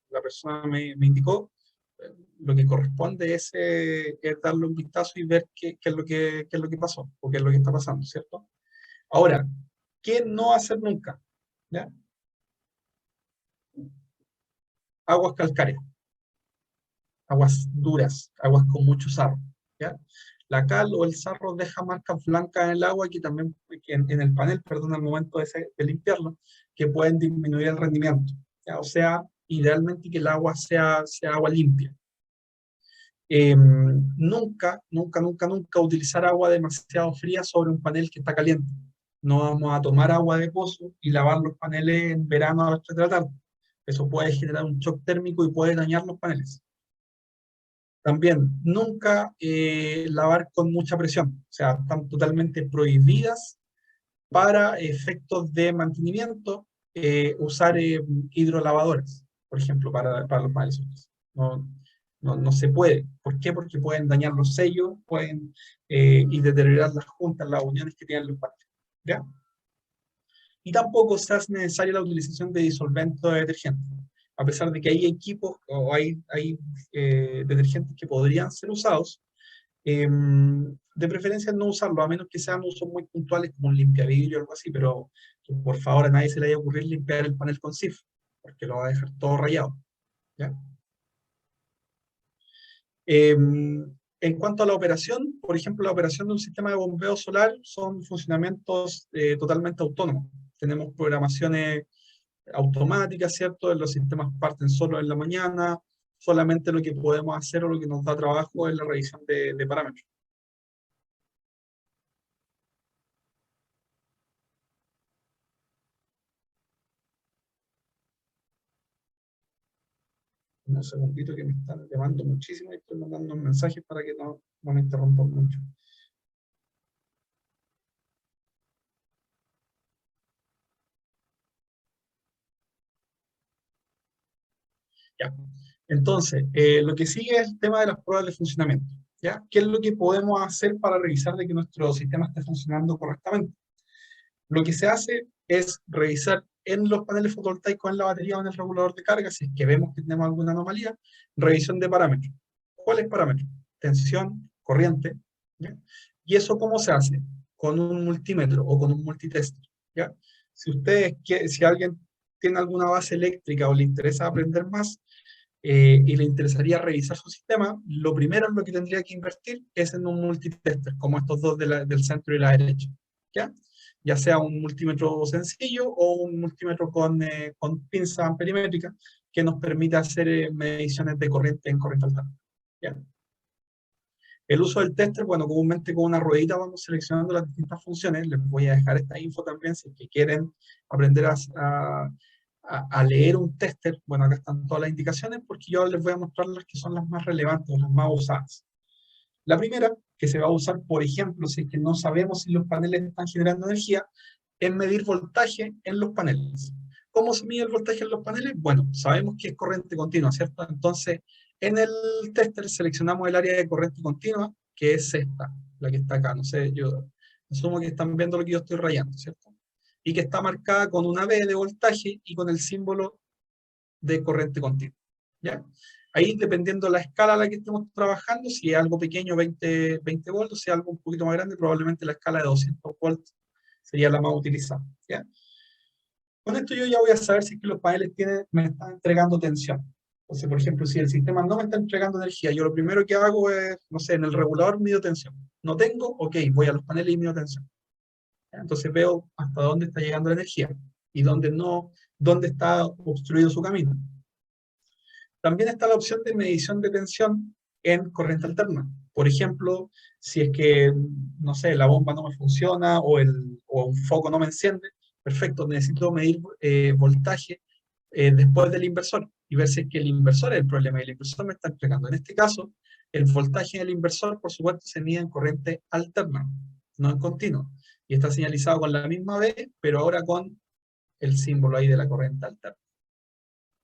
la persona me indicó, lo que corresponde es darle un vistazo y ver qué es lo que pasó, o qué es lo que está pasando, ¿cierto? Ahora, ¿qué no hacer nunca? ¿Ya? Aguas calcáreas, aguas duras, aguas con mucho sarro, ¿ya? La cal o el sarro deja marcas blancas en el agua que también, en el panel, perdón, al momento de limpiarlo, que pueden disminuir el rendimiento, ¿ya? O sea, idealmente que el agua sea agua limpia. Nunca utilizar agua demasiado fría sobre un panel que está caliente. No vamos a tomar agua de pozo y lavar los paneles en verano a las 3 de la tarde. Eso puede generar un shock térmico y puede dañar los paneles. También, nunca lavar con mucha presión. O sea, están totalmente prohibidas para efectos de mantenimiento usar hidrolavadoras, por ejemplo, para los paneles. No se puede. ¿Por qué? Porque pueden dañar los sellos, pueden y deteriorar las juntas, las uniones que tienen los paneles, ¿ya? Y tampoco se hace necesaria la utilización de disolvente o detergente. A pesar de que hay equipos o hay detergentes que podrían ser usados, de preferencia no usarlo, a menos que sean usos muy puntuales como un limpiavidrio o algo así, pero por favor a nadie se le vaya a ocurrir limpiar el panel con SIF, porque lo va a dejar todo rayado, ¿ya? En cuanto a la operación, por ejemplo, la operación de un sistema de bombeo solar son funcionamientos totalmente autónomos. Tenemos programaciones automáticas, ¿cierto? Los sistemas parten solo en la mañana, solamente lo que podemos hacer o lo que nos da trabajo es la revisión de parámetros. Un segundito que me están llamando muchísimo y estoy mandando un mensaje para que no me interrumpan mucho. Ya. Entonces, lo que sigue es el tema de las pruebas de funcionamiento, ¿ya? ¿Qué es lo que podemos hacer para revisar de que nuestro sistema esté funcionando correctamente? Lo que se hace es revisar en los paneles fotovoltaicos, en la batería o en el regulador de carga, si es que vemos que tenemos alguna anomalía, revisión de parámetros. ¿Cuáles parámetros? Tensión, corriente, ¿ya? ¿Y eso cómo se hace? Con un multímetro o con un multitester, ¿ya? Si alguien tiene alguna base eléctrica o le interesa aprender más, y le interesaría revisar su sistema, lo primero en lo que tendría que invertir es en un multitester, como estos dos del centro y la derecha, ¿ya? Ya sea un multímetro sencillo o un multímetro con pinza amperimétrica que nos permita hacer mediciones de corriente en corriente alterna, ¿ya? El uso del tester, bueno, comúnmente con una ruedita vamos seleccionando las distintas funciones. Les voy a dejar esta info también si es que quieren aprender a leer un tester. Bueno, acá están todas las indicaciones porque yo les voy a mostrar las que son las más relevantes, las más usadas. La primera, que se va a usar, por ejemplo, si es que no sabemos si los paneles están generando energía, es medir voltaje en los paneles. ¿Cómo se mide el voltaje en los paneles? Bueno, sabemos que es corriente continua, ¿cierto? Entonces, en el tester seleccionamos el área de corriente continua, que es esta, la que está acá. No sé, yo asumo que están viendo lo que yo estoy rayando, ¿cierto? Y que está marcada con una B de voltaje y con el símbolo de corriente continua, ¿ya? Ahí, dependiendo de la escala a la que estemos trabajando, si es algo pequeño, 20 volts, si es algo un poquito más grande, probablemente la escala de 200 volts sería la más utilizada, ¿ya? Con esto yo ya voy a saber si es que los paneles me están entregando tensión. Entonces, por ejemplo, si el sistema no me está entregando energía, yo lo primero que hago es, no sé, en el regulador mido tensión. No tengo, ok, voy a los paneles y mido tensión. Entonces veo hasta dónde está llegando la energía y dónde no, dónde está obstruido su camino. También está la opción de medición de tensión en corriente alterna. Por ejemplo, si es que, no sé, la bomba no me funciona o un foco no me enciende, perfecto, necesito medir voltaje después del inversor y ver si es que el inversor es el problema y el inversor me está entregando. En este caso, el voltaje del inversor, por supuesto, se mide en corriente alterna, no en continuo. Y está señalizado con la misma B, pero ahora con el símbolo ahí de la corriente alterna.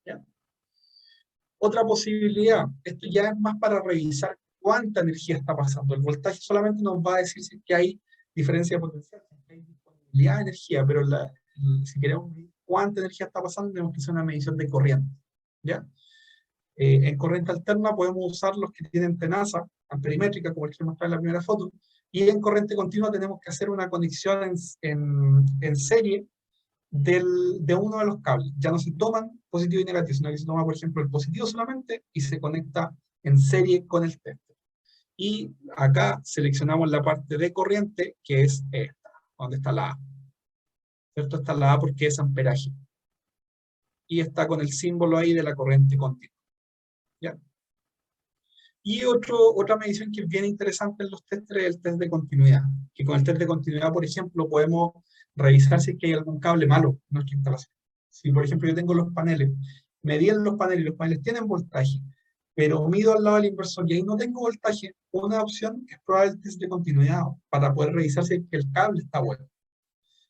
¿Ya? Otra posibilidad, esto ya es más para revisar cuánta energía está pasando. El voltaje solamente nos va a decir si es que hay diferencia de potencial, si es que hay disponibilidad de energía, pero si queremos medir cuánta energía está pasando, tenemos que hacer una medición de corriente, ¿ya? En corriente alterna podemos usar los que tienen tenaza amperimétrica, como el que mostré en la primera foto, y en corriente continua tenemos que hacer una conexión en serie de uno de los cables. Ya no se toman positivo y negativo, sino que se toma, por ejemplo, el positivo solamente y se conecta en serie con el tester. Y acá seleccionamos la parte de corriente, que es esta, donde está la A. ¿Cierto? Está la A porque es amperaje. Y está con el símbolo ahí de la corriente continua. ¿Ya? Y otra medición que es bien interesante en los testers es el test de continuidad. Que con el test de continuidad, por ejemplo, podemos revisar si es que hay algún cable malo en nuestra instalación. Si, por ejemplo, yo tengo los paneles, medí en los paneles y los paneles tienen voltaje, pero mido al lado del inversor y ahí no tengo voltaje, una opción es probar el test de continuidad para poder revisar si es que el cable está bueno.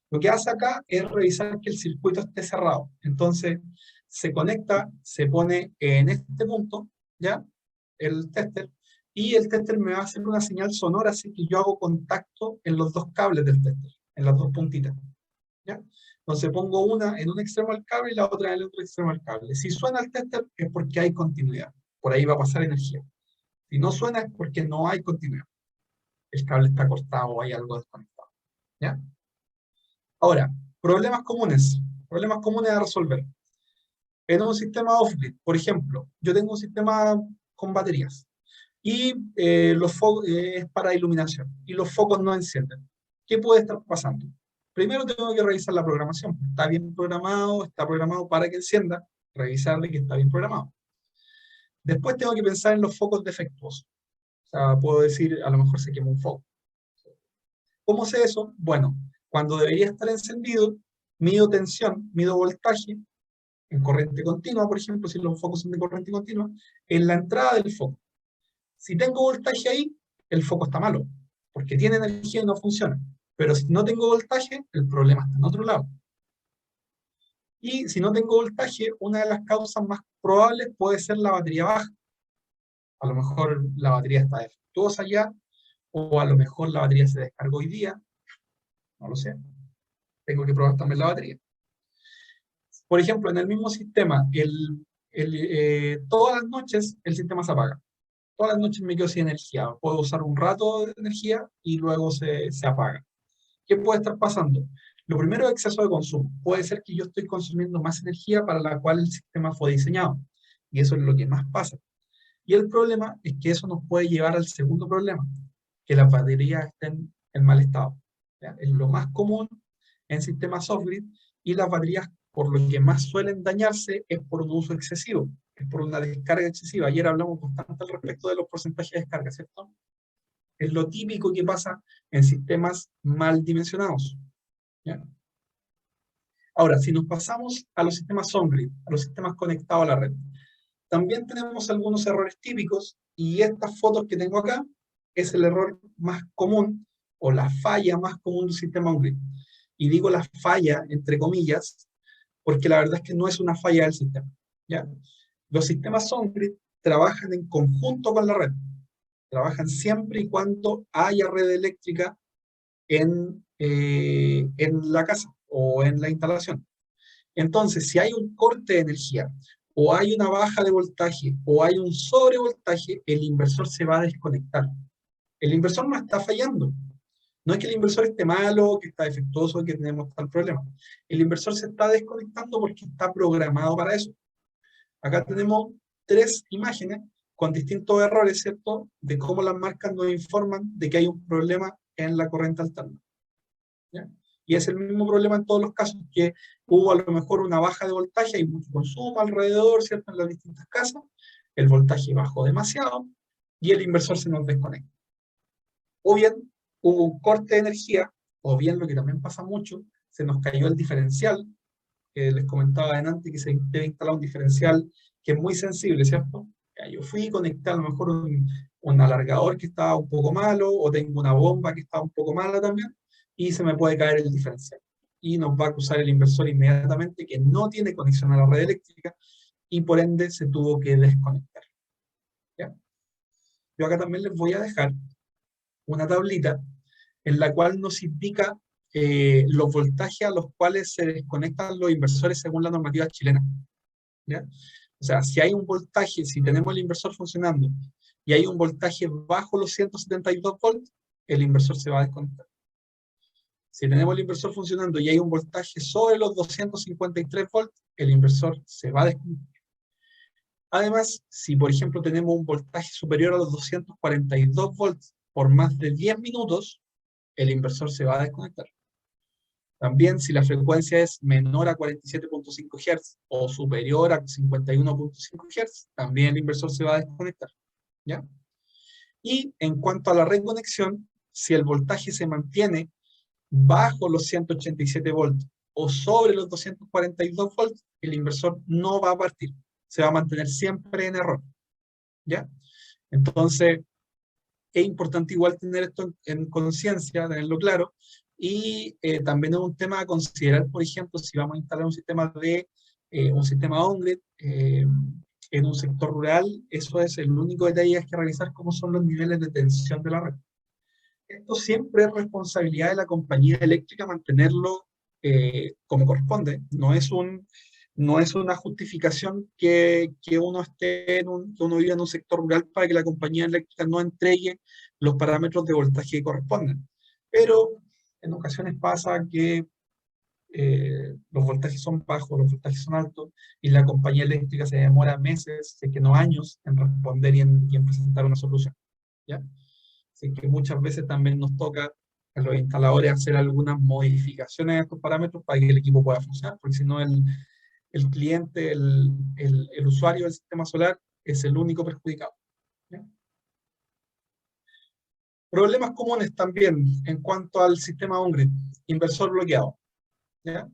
Lo que hace acá es revisar que el circuito esté cerrado. Entonces, se conecta, se pone en este punto, ¿ya? El tester, y el tester me va a hacer una señal sonora, así que yo hago contacto en los dos cables del tester, en las dos puntitas, ¿ya? Entonces pongo una en un extremo del cable y la otra en el otro extremo del cable. Si suena el tester es porque hay continuidad, por ahí va a pasar energía. Si no suena es porque no hay continuidad. El cable está cortado o hay algo desconectado, ¿ya? Ahora, problemas comunes a resolver. En un sistema off-grid, por ejemplo, yo tengo un sistema con baterías y es para iluminación y los focos no encienden. ¿Qué puede estar pasando? Primero tengo que revisar la programación. ¿Está bien programado? ¿Está programado para que encienda? Revisar de que está bien programado. Después tengo que pensar en los focos defectuosos. O sea, puedo decir, a lo mejor se quemó un foco. ¿Cómo sé eso? Bueno, cuando debería estar encendido, mido tensión, mido voltaje, en corriente continua, por ejemplo, si los focos son de corriente continua, en la entrada del foco. Si tengo voltaje ahí, el foco está malo, porque tiene energía y no funciona. Pero si no tengo voltaje, el problema está en otro lado. Y si no tengo voltaje, una de las causas más probables puede ser la batería baja. A lo mejor la batería está defectuosa ya, o a lo mejor la batería se descargó hoy día, no lo sé. Tengo que probar también la batería. Por ejemplo, en el mismo sistema, todas las noches el sistema se apaga. Todas las noches me quedo sin energía. Puedo usar un rato de energía y luego se apaga. ¿Qué puede estar pasando? Lo primero es exceso de consumo. Puede ser que yo estoy consumiendo más energía para la cual el sistema fue diseñado. y eso es lo que más pasa. Y el problema es que eso nos puede llevar al segundo problema, que las baterías estén en mal estado. ¿Ya? Es lo más común en sistemas off-grid, y las baterías, por lo que más suelen dañarse, es por un uso excesivo, es por una descarga excesiva. Ayer hablamos bastante al respecto de los porcentajes de descarga, ¿cierto? Es lo típico que pasa en sistemas mal dimensionados. ¿Ya? Ahora, si nos pasamos a los sistemas on-grid, a los sistemas conectados a la red, también tenemos algunos errores típicos, y estas fotos que tengo acá es el error más común, o la falla más común del sistema on-grid. Y digo la falla, entre comillas, porque la verdad es que no es una falla del sistema. ¿Ya? Los sistemas on-grid trabajan en conjunto con la red. Trabajan siempre y cuando haya red eléctrica en la casa o en la instalación. Entonces, si hay un corte de energía, o hay una baja de voltaje, o hay un sobrevoltaje, el inversor se va a desconectar. El inversor no está fallando. No es que el inversor esté malo, que está defectuoso, que tenemos tal problema. El inversor se está desconectando porque está programado para eso. Acá tenemos 3 imágenes con distintos errores, ¿cierto? De cómo las marcas nos informan de que hay un problema en la corriente alterna. ¿Ya? Y es el mismo problema en todos los casos, que hubo a lo mejor una baja de voltaje, hay mucho consumo alrededor, ¿cierto? En las distintas casas, el voltaje bajó demasiado y el inversor se nos desconecta. O bien hubo un corte de energía, o bien lo que también pasa mucho, se nos cayó el diferencial, que les comentaba antes, que se debe instalar un diferencial que es muy sensible, ¿cierto? Ya, yo fui, conecté a lo mejor un alargador que estaba un poco malo, o tengo una bomba que estaba un poco mala también, y se me puede caer el diferencial. Y nos va a acusar el inversor inmediatamente que no tiene conexión a la red eléctrica, y por ende se tuvo que desconectar. ¿Ya? Yo acá también les voy a dejar una tablita en la cual nos indica los voltajes a los cuales se desconectan los inversores según la normativa chilena. ¿Ya? O sea, si hay un voltaje, si tenemos el inversor funcionando y hay un voltaje bajo los 172 volts, el inversor se va a desconectar. Si tenemos el inversor funcionando y hay un voltaje sobre los 253 volts, el inversor se va a desconectar. Además, si por ejemplo tenemos un voltaje superior a los 242 volts por más de 10 minutos, el inversor se va a desconectar. También, si la frecuencia es menor a 47.5 Hz o superior a 51.5 Hz, también el inversor se va a desconectar. ¿Ya? Y en cuanto a la reconexión, si el voltaje se mantiene bajo los 187 volts o sobre los 242 volts, el inversor no va a partir. Se va a mantener siempre en error. ¿Ya? Entonces, es importante igual tener esto en conciencia, tenerlo claro, y también es un tema a considerar, por ejemplo, si vamos a instalar un sistema on-grid en un sector rural, eso es el único detalle que hay que revisar, cómo son los niveles de tensión de la red. Esto siempre es responsabilidad de la compañía eléctrica mantenerlo como corresponde, no es una justificación que uno esté que uno viva en un sector rural para que la compañía eléctrica no entregue los parámetros de voltaje que corresponden. Pero en ocasiones pasa que los voltajes son bajos, los voltajes son altos, y la compañía eléctrica se demora meses, si es que no años, en responder y en presentar una solución. ¿Ya? Así que muchas veces también nos toca a los instaladores hacer algunas modificaciones a estos parámetros para que el equipo pueda funcionar, porque si no el cliente, el usuario del sistema solar es el único perjudicado. ¿Ya? Problemas comunes también en cuanto al sistema on-grid, inversor bloqueado. ¿Ya?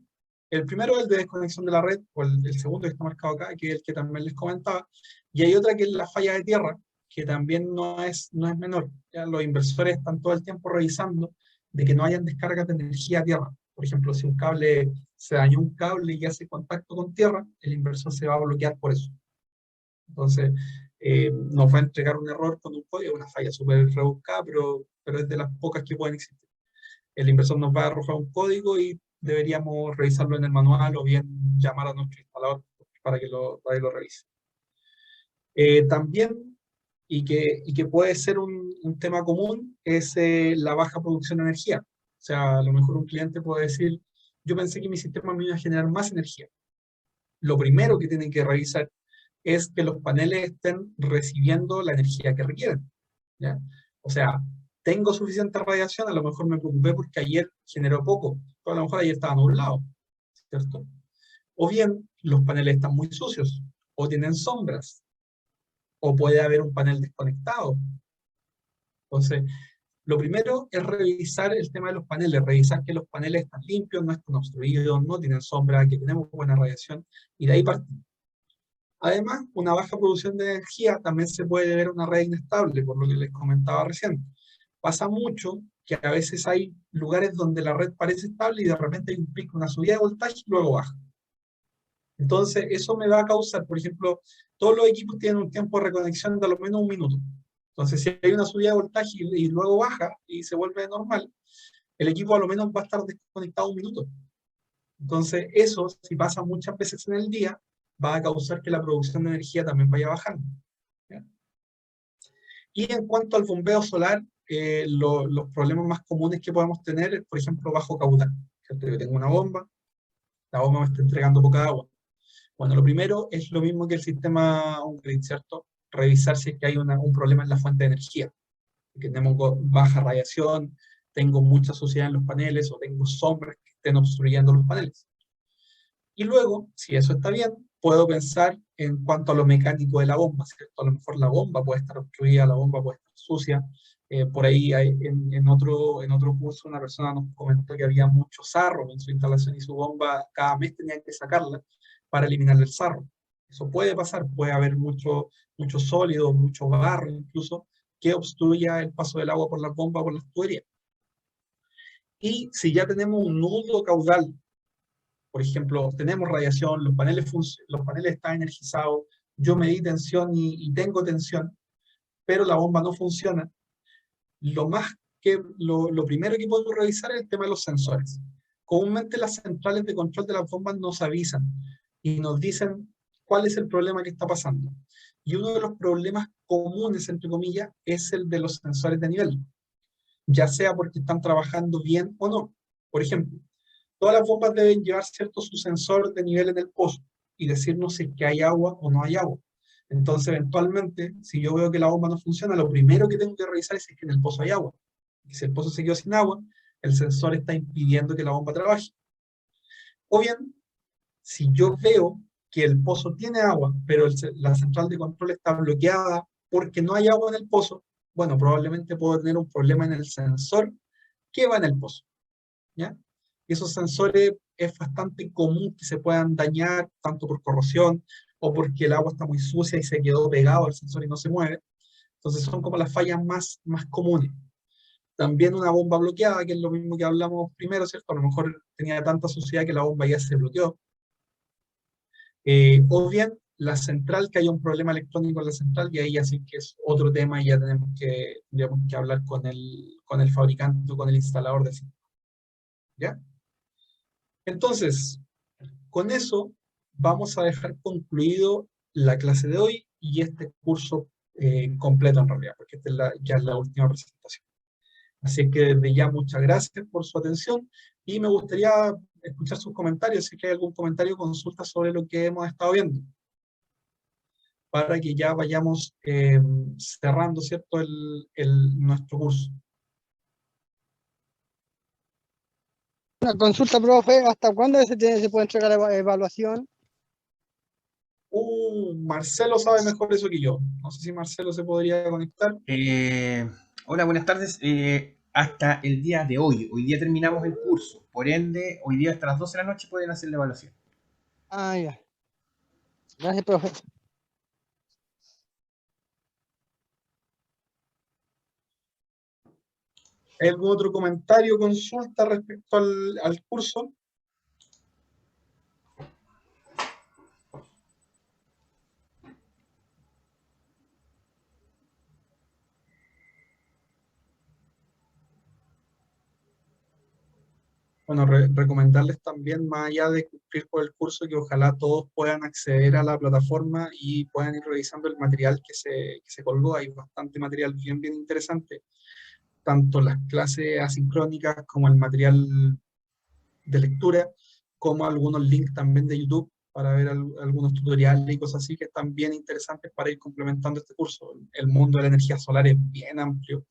El primero es el de desconexión de la red, o el segundo que está marcado acá, que es el que también les comentaba, y hay otra que es la falla de tierra, que también no es menor. ¿Ya? Los inversores están todo el tiempo revisando de que no hayan descargas de energía a tierra. Por ejemplo, si se dañó un cable y hace contacto con tierra, el inversor se va a bloquear por eso. Entonces, nos va a entregar un error con un código, una falla súper rebuscada, pero es de las pocas que pueden existir. El inversor nos va a arrojar un código y deberíamos revisarlo en el manual, o bien llamar a nuestro instalador para que lo revise. También, y que puede ser un tema común, es la baja producción de energía. O sea, a lo mejor un cliente puede decir, yo pensé que mi sistema me iba a generar más energía. Lo primero que tienen que revisar es que los paneles estén recibiendo la energía que requieren, ¿ya? O sea, tengo suficiente radiación, a lo mejor me preocupé porque ayer generó poco, pero a lo mejor ayer estaba nublado, ¿cierto? O bien, los paneles están muy sucios, o tienen sombras, o puede haber un panel desconectado. Entonces, lo primero es revisar el tema de los paneles, revisar que los paneles están limpios, no están obstruidos, no tienen sombra, que tenemos buena radiación, y de ahí partimos. Además, una baja producción de energía también se puede deber a una red inestable, por lo que les comentaba recién. Pasa mucho que a veces hay lugares donde la red parece estable y de repente hay un pico, una subida de voltaje y luego baja. Entonces, eso me va a causar, por ejemplo, todos los equipos tienen un tiempo de reconexión de a lo menos 1 minuto. Entonces, si hay una subida de voltaje y luego baja y se vuelve normal, el equipo a lo menos va a estar desconectado 1 minuto. Entonces, eso, si pasa muchas veces en el día, va a causar que la producción de energía también vaya bajando, ¿ya? Y en cuanto al bombeo solar, los problemas más comunes que podemos tener es, por ejemplo, bajo caudal, ¿cierto? Yo tengo una bomba, la bomba me está entregando poca agua. Bueno, lo primero es lo mismo que el sistema on-grid, ¿cierto? Revisar si es que hay un problema en la fuente de energía, que tenemos baja radiación, tengo mucha suciedad en los paneles o tengo sombras que estén obstruyendo los paneles. Y luego, si eso está bien, puedo pensar en cuanto a lo mecánico de la bomba, ¿cierto? A lo mejor la bomba puede estar obstruida, la bomba puede estar sucia. Por ahí en otro curso una persona nos comentó que había mucho sarro en su instalación y su bomba cada mes tenía que sacarla para eliminar el sarro. Eso puede pasar, puede haber mucho sólido, mucho barro incluso, que obstruya el paso del agua por la bomba, por las tuberías. Y si ya tenemos un nudo caudal, por ejemplo, tenemos radiación, los paneles están energizados, yo medí tensión y tengo tensión, pero la bomba no funciona, lo primero que podemos revisar es el tema de los sensores. Comúnmente las centrales de control de las bombas nos avisan y nos dicen cuál es el problema que está pasando. Y uno de los problemas comunes, entre comillas, es el de los sensores de nivel, ya sea porque están trabajando bien o no. Por ejemplo, todas las bombas deben llevar su sensor de nivel en el pozo y decirnos si es que hay agua o no hay agua. Entonces, eventualmente, si yo veo que la bomba no funciona, lo primero que tengo que revisar es si es que en el pozo hay agua. Y si el pozo se quedó sin agua, el sensor está impidiendo que la bomba trabaje. O bien, si yo veo que el pozo tiene agua, pero la central de control está bloqueada porque no hay agua en el pozo, bueno, probablemente puedo tener un problema en el sensor que va en el pozo, ¿ya? Y esos sensores es bastante común que se puedan dañar, tanto por corrosión, o porque el agua está muy sucia y se quedó pegado al sensor y no se mueve. Entonces son como las fallas más comunes. También una bomba bloqueada, que es lo mismo que hablamos primero, ¿cierto? A lo mejor tenía tanta suciedad que la bomba ya se bloqueó. O bien la central, que haya un problema electrónico en la central, y ahí así que es otro tema y ya tendríamos que hablar con el fabricante o con el instalador del sistema. ¿Ya? Entonces, con eso vamos a dejar concluido la clase de hoy y este curso completo en realidad, porque esta es ya es la última presentación. Así que desde ya muchas gracias por su atención y me gustaría escuchar sus comentarios, si hay algún comentario o consulta sobre lo que hemos estado viendo, para que ya vayamos cerrando, ¿cierto?, nuestro curso. Una consulta, profe, ¿hasta cuándo se puede entregar la evaluación? Marcelo sabe mejor eso que yo. No sé si Marcelo se podría conectar. Hola, buenas tardes. Hasta el día de hoy. Hoy día terminamos el curso. Por ende, hoy día hasta las 12 de la noche pueden hacer la evaluación. Ah, ya. Gracias, profe. ¿Hay algún otro comentario o consulta respecto al curso? Bueno, recomendarles también, más allá de cumplir con el curso, que ojalá todos puedan acceder a la plataforma y puedan ir revisando el material que se colgó. Hay bastante material bien interesante, tanto las clases asincrónicas como el material de lectura, como algunos links también de YouTube, para ver algunos tutoriales y cosas así que están bien interesantes para ir complementando este curso. El mundo de la energía solar es bien amplio.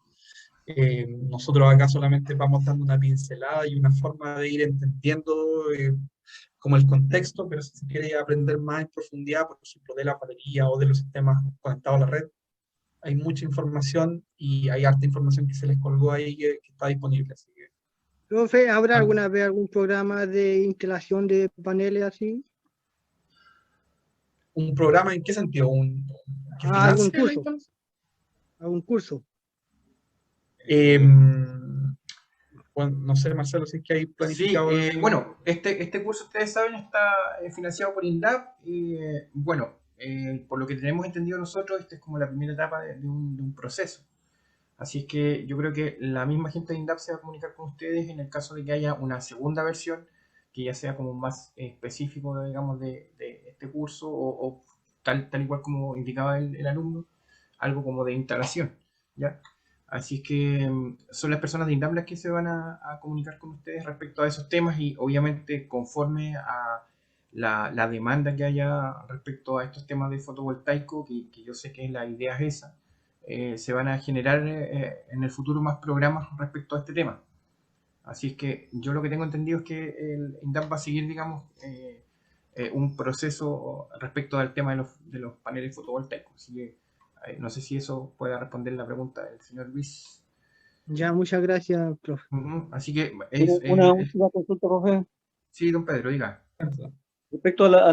Nosotros acá solamente vamos dando una pincelada y una forma de ir entendiendo como el contexto, pero si se quiere aprender más en profundidad, por ejemplo, de la batería o de los sistemas conectados a la red, hay mucha información y hay harta información que se les colgó ahí que está disponible. Así que, Profe, ¿habrá alguna vez algún programa de instalación de paneles así? ¿un programa en qué sentido? ¿Que ¿Algún financie la curso? instalación? ¿Algún curso? Bueno, no sé, Marcelo, si es que hay Sí, planificado bueno, este curso, ustedes saben, está financiado por INDAP. Bueno, por lo que tenemos entendido nosotros, esta es como la primera etapa de un proceso. Así es que yo creo que la misma gente de INDAP se va a comunicar con ustedes en el caso de que haya una segunda versión, que ya sea como más específico, digamos, de este curso, o tal igual como indicaba el alumno, algo como de instalación, ¿ya? Así es que son las personas de INDAP las que se van a comunicar con ustedes respecto a esos temas y obviamente conforme a la demanda que haya respecto a estos temas de fotovoltaico, que yo sé que la idea es esa, se van a generar en el futuro más programas respecto a este tema. Así es que yo lo que tengo entendido es que el INDAP va a seguir, digamos, un proceso respecto al tema de los paneles fotovoltaicos. Así que no sé si eso pueda responder la pregunta del señor Luis. Ya, muchas gracias, profe. Así que Una última consulta, profe. sí, don Pedro, diga. Respecto a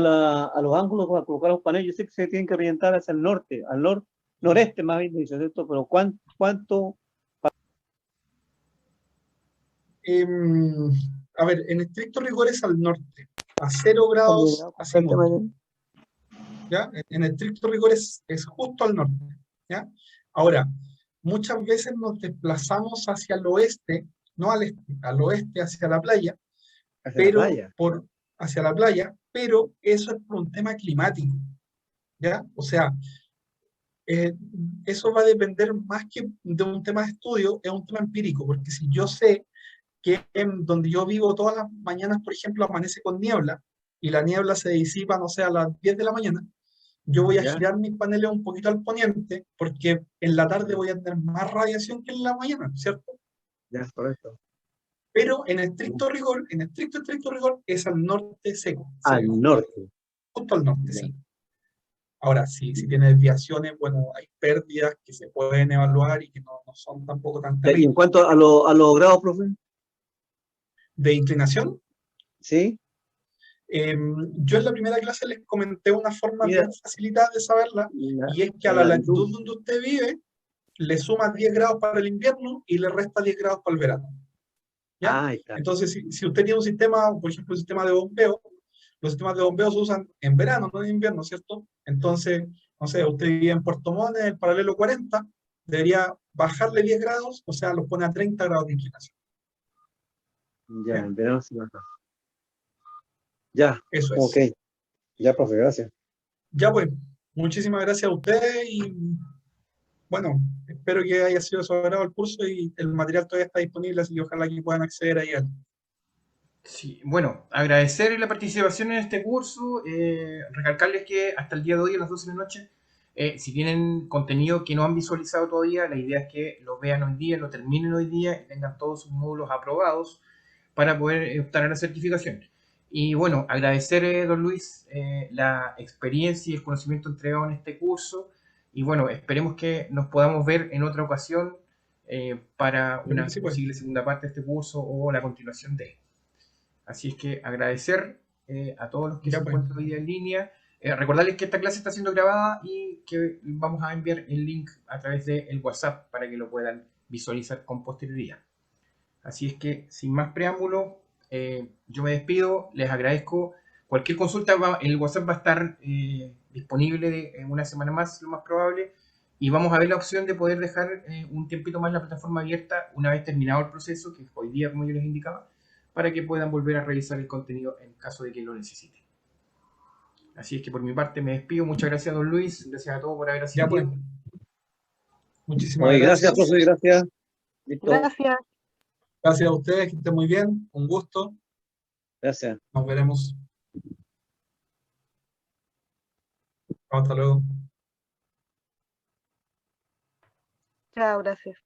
los ángulos para colocar los paneles, yo sé que se tienen que orientar hacia el norte, noreste más bien, dice, ¿cierto? Pero ¿cuánto? A ver, en estricto rigor es al norte, a 0 grados azimut, ¿ya? En estricto rigor es justo al norte, ¿ya? Ahora, muchas veces nos desplazamos hacia el oeste, no al este, al oeste hacia la playa, Hacia la playa. hacia la playa, pero eso es por un tema climático, ¿ya? O sea, eh, eso va a depender más que de un tema de estudio, es un tema empírico, porque si yo sé que en donde yo vivo todas las mañanas, por ejemplo, amanece con niebla, y la niebla se disipa, no sé, a las 10 de la mañana, yo voy a ¿Ya? girar mis paneles un poquito al poniente, porque en la tarde voy a tener más radiación que en la mañana, ¿cierto? Ya, correcto. Pero en estricto rigor, en estricto rigor, es al norte seco, Al norte. justo al norte, Ya. sí. Ahora, si tiene desviaciones, bueno, hay pérdidas que se pueden evaluar y que no son tampoco tan Y en terribles. cuanto a los grados, profe, De inclinación, ¿sí? yo en la primera clase les comenté una forma Mira, bien facilitada de saberla, y es que a la la latitud. latitud donde usted vive, le suma 10 grados para el invierno y le resta 10 grados para el verano. ¿Ya? Ahí está. Entonces, si usted tiene un sistema, por ejemplo, un sistema de bombeo, los sistemas de bombeo se usan en verano, no en invierno, ¿cierto? Entonces, no sé, usted vive en Puerto Montt, en el paralelo 40, debería bajarle 10 grados, o sea, lo pone a 30 grados de inclinación. Ya, ¿Ya? en verano se baja. Ya, Eso ok. es. Ya, profe, gracias. Ya pues, muchísimas gracias a ustedes y bueno, espero que haya sido de su agrado el curso y el material todavía está disponible, así que ojalá que puedan acceder ahí a él. Sí, bueno, agradecer la participación en este curso, recalcarles que hasta el día de hoy a las 12 de la noche, si tienen contenido que no han visualizado todavía, la idea es que lo vean hoy día, lo terminen hoy día y tengan todos sus módulos aprobados para poder optar a la certificación. Y bueno, agradecer, don Luis, la experiencia y el conocimiento entregado en este curso. Y bueno, esperemos que nos podamos ver en otra ocasión para Creo una que sí, pues. posible segunda parte de este curso o la continuación de él. Así es que agradecer a todos los que se Ya pues. encuentran hoy día en línea. Recordarles que esta clase está siendo grabada y que vamos a enviar el link a través del WhatsApp para que lo puedan visualizar con posterioridad. Así es que, sin más preámbulo, yo me despido, les agradezco. Cualquier consulta, el WhatsApp va a estar disponible en una semana más, lo más probable, y vamos a ver la opción de poder dejar un tiempito más la plataforma abierta una vez terminado el proceso, que hoy día, como yo les indicaba, para que puedan volver a revisar el contenido en caso de que lo necesiten. Así es que por mi parte me despido. Muchas gracias, don Luis. Gracias a todos por haber Ya pues. asistido. Muchísimas Oye, gracias, gracias. profe, gracias. Listo. Gracias. Gracias a ustedes, que estén muy bien. Un gusto. Gracias. Nos veremos. Hasta luego. Chao, gracias.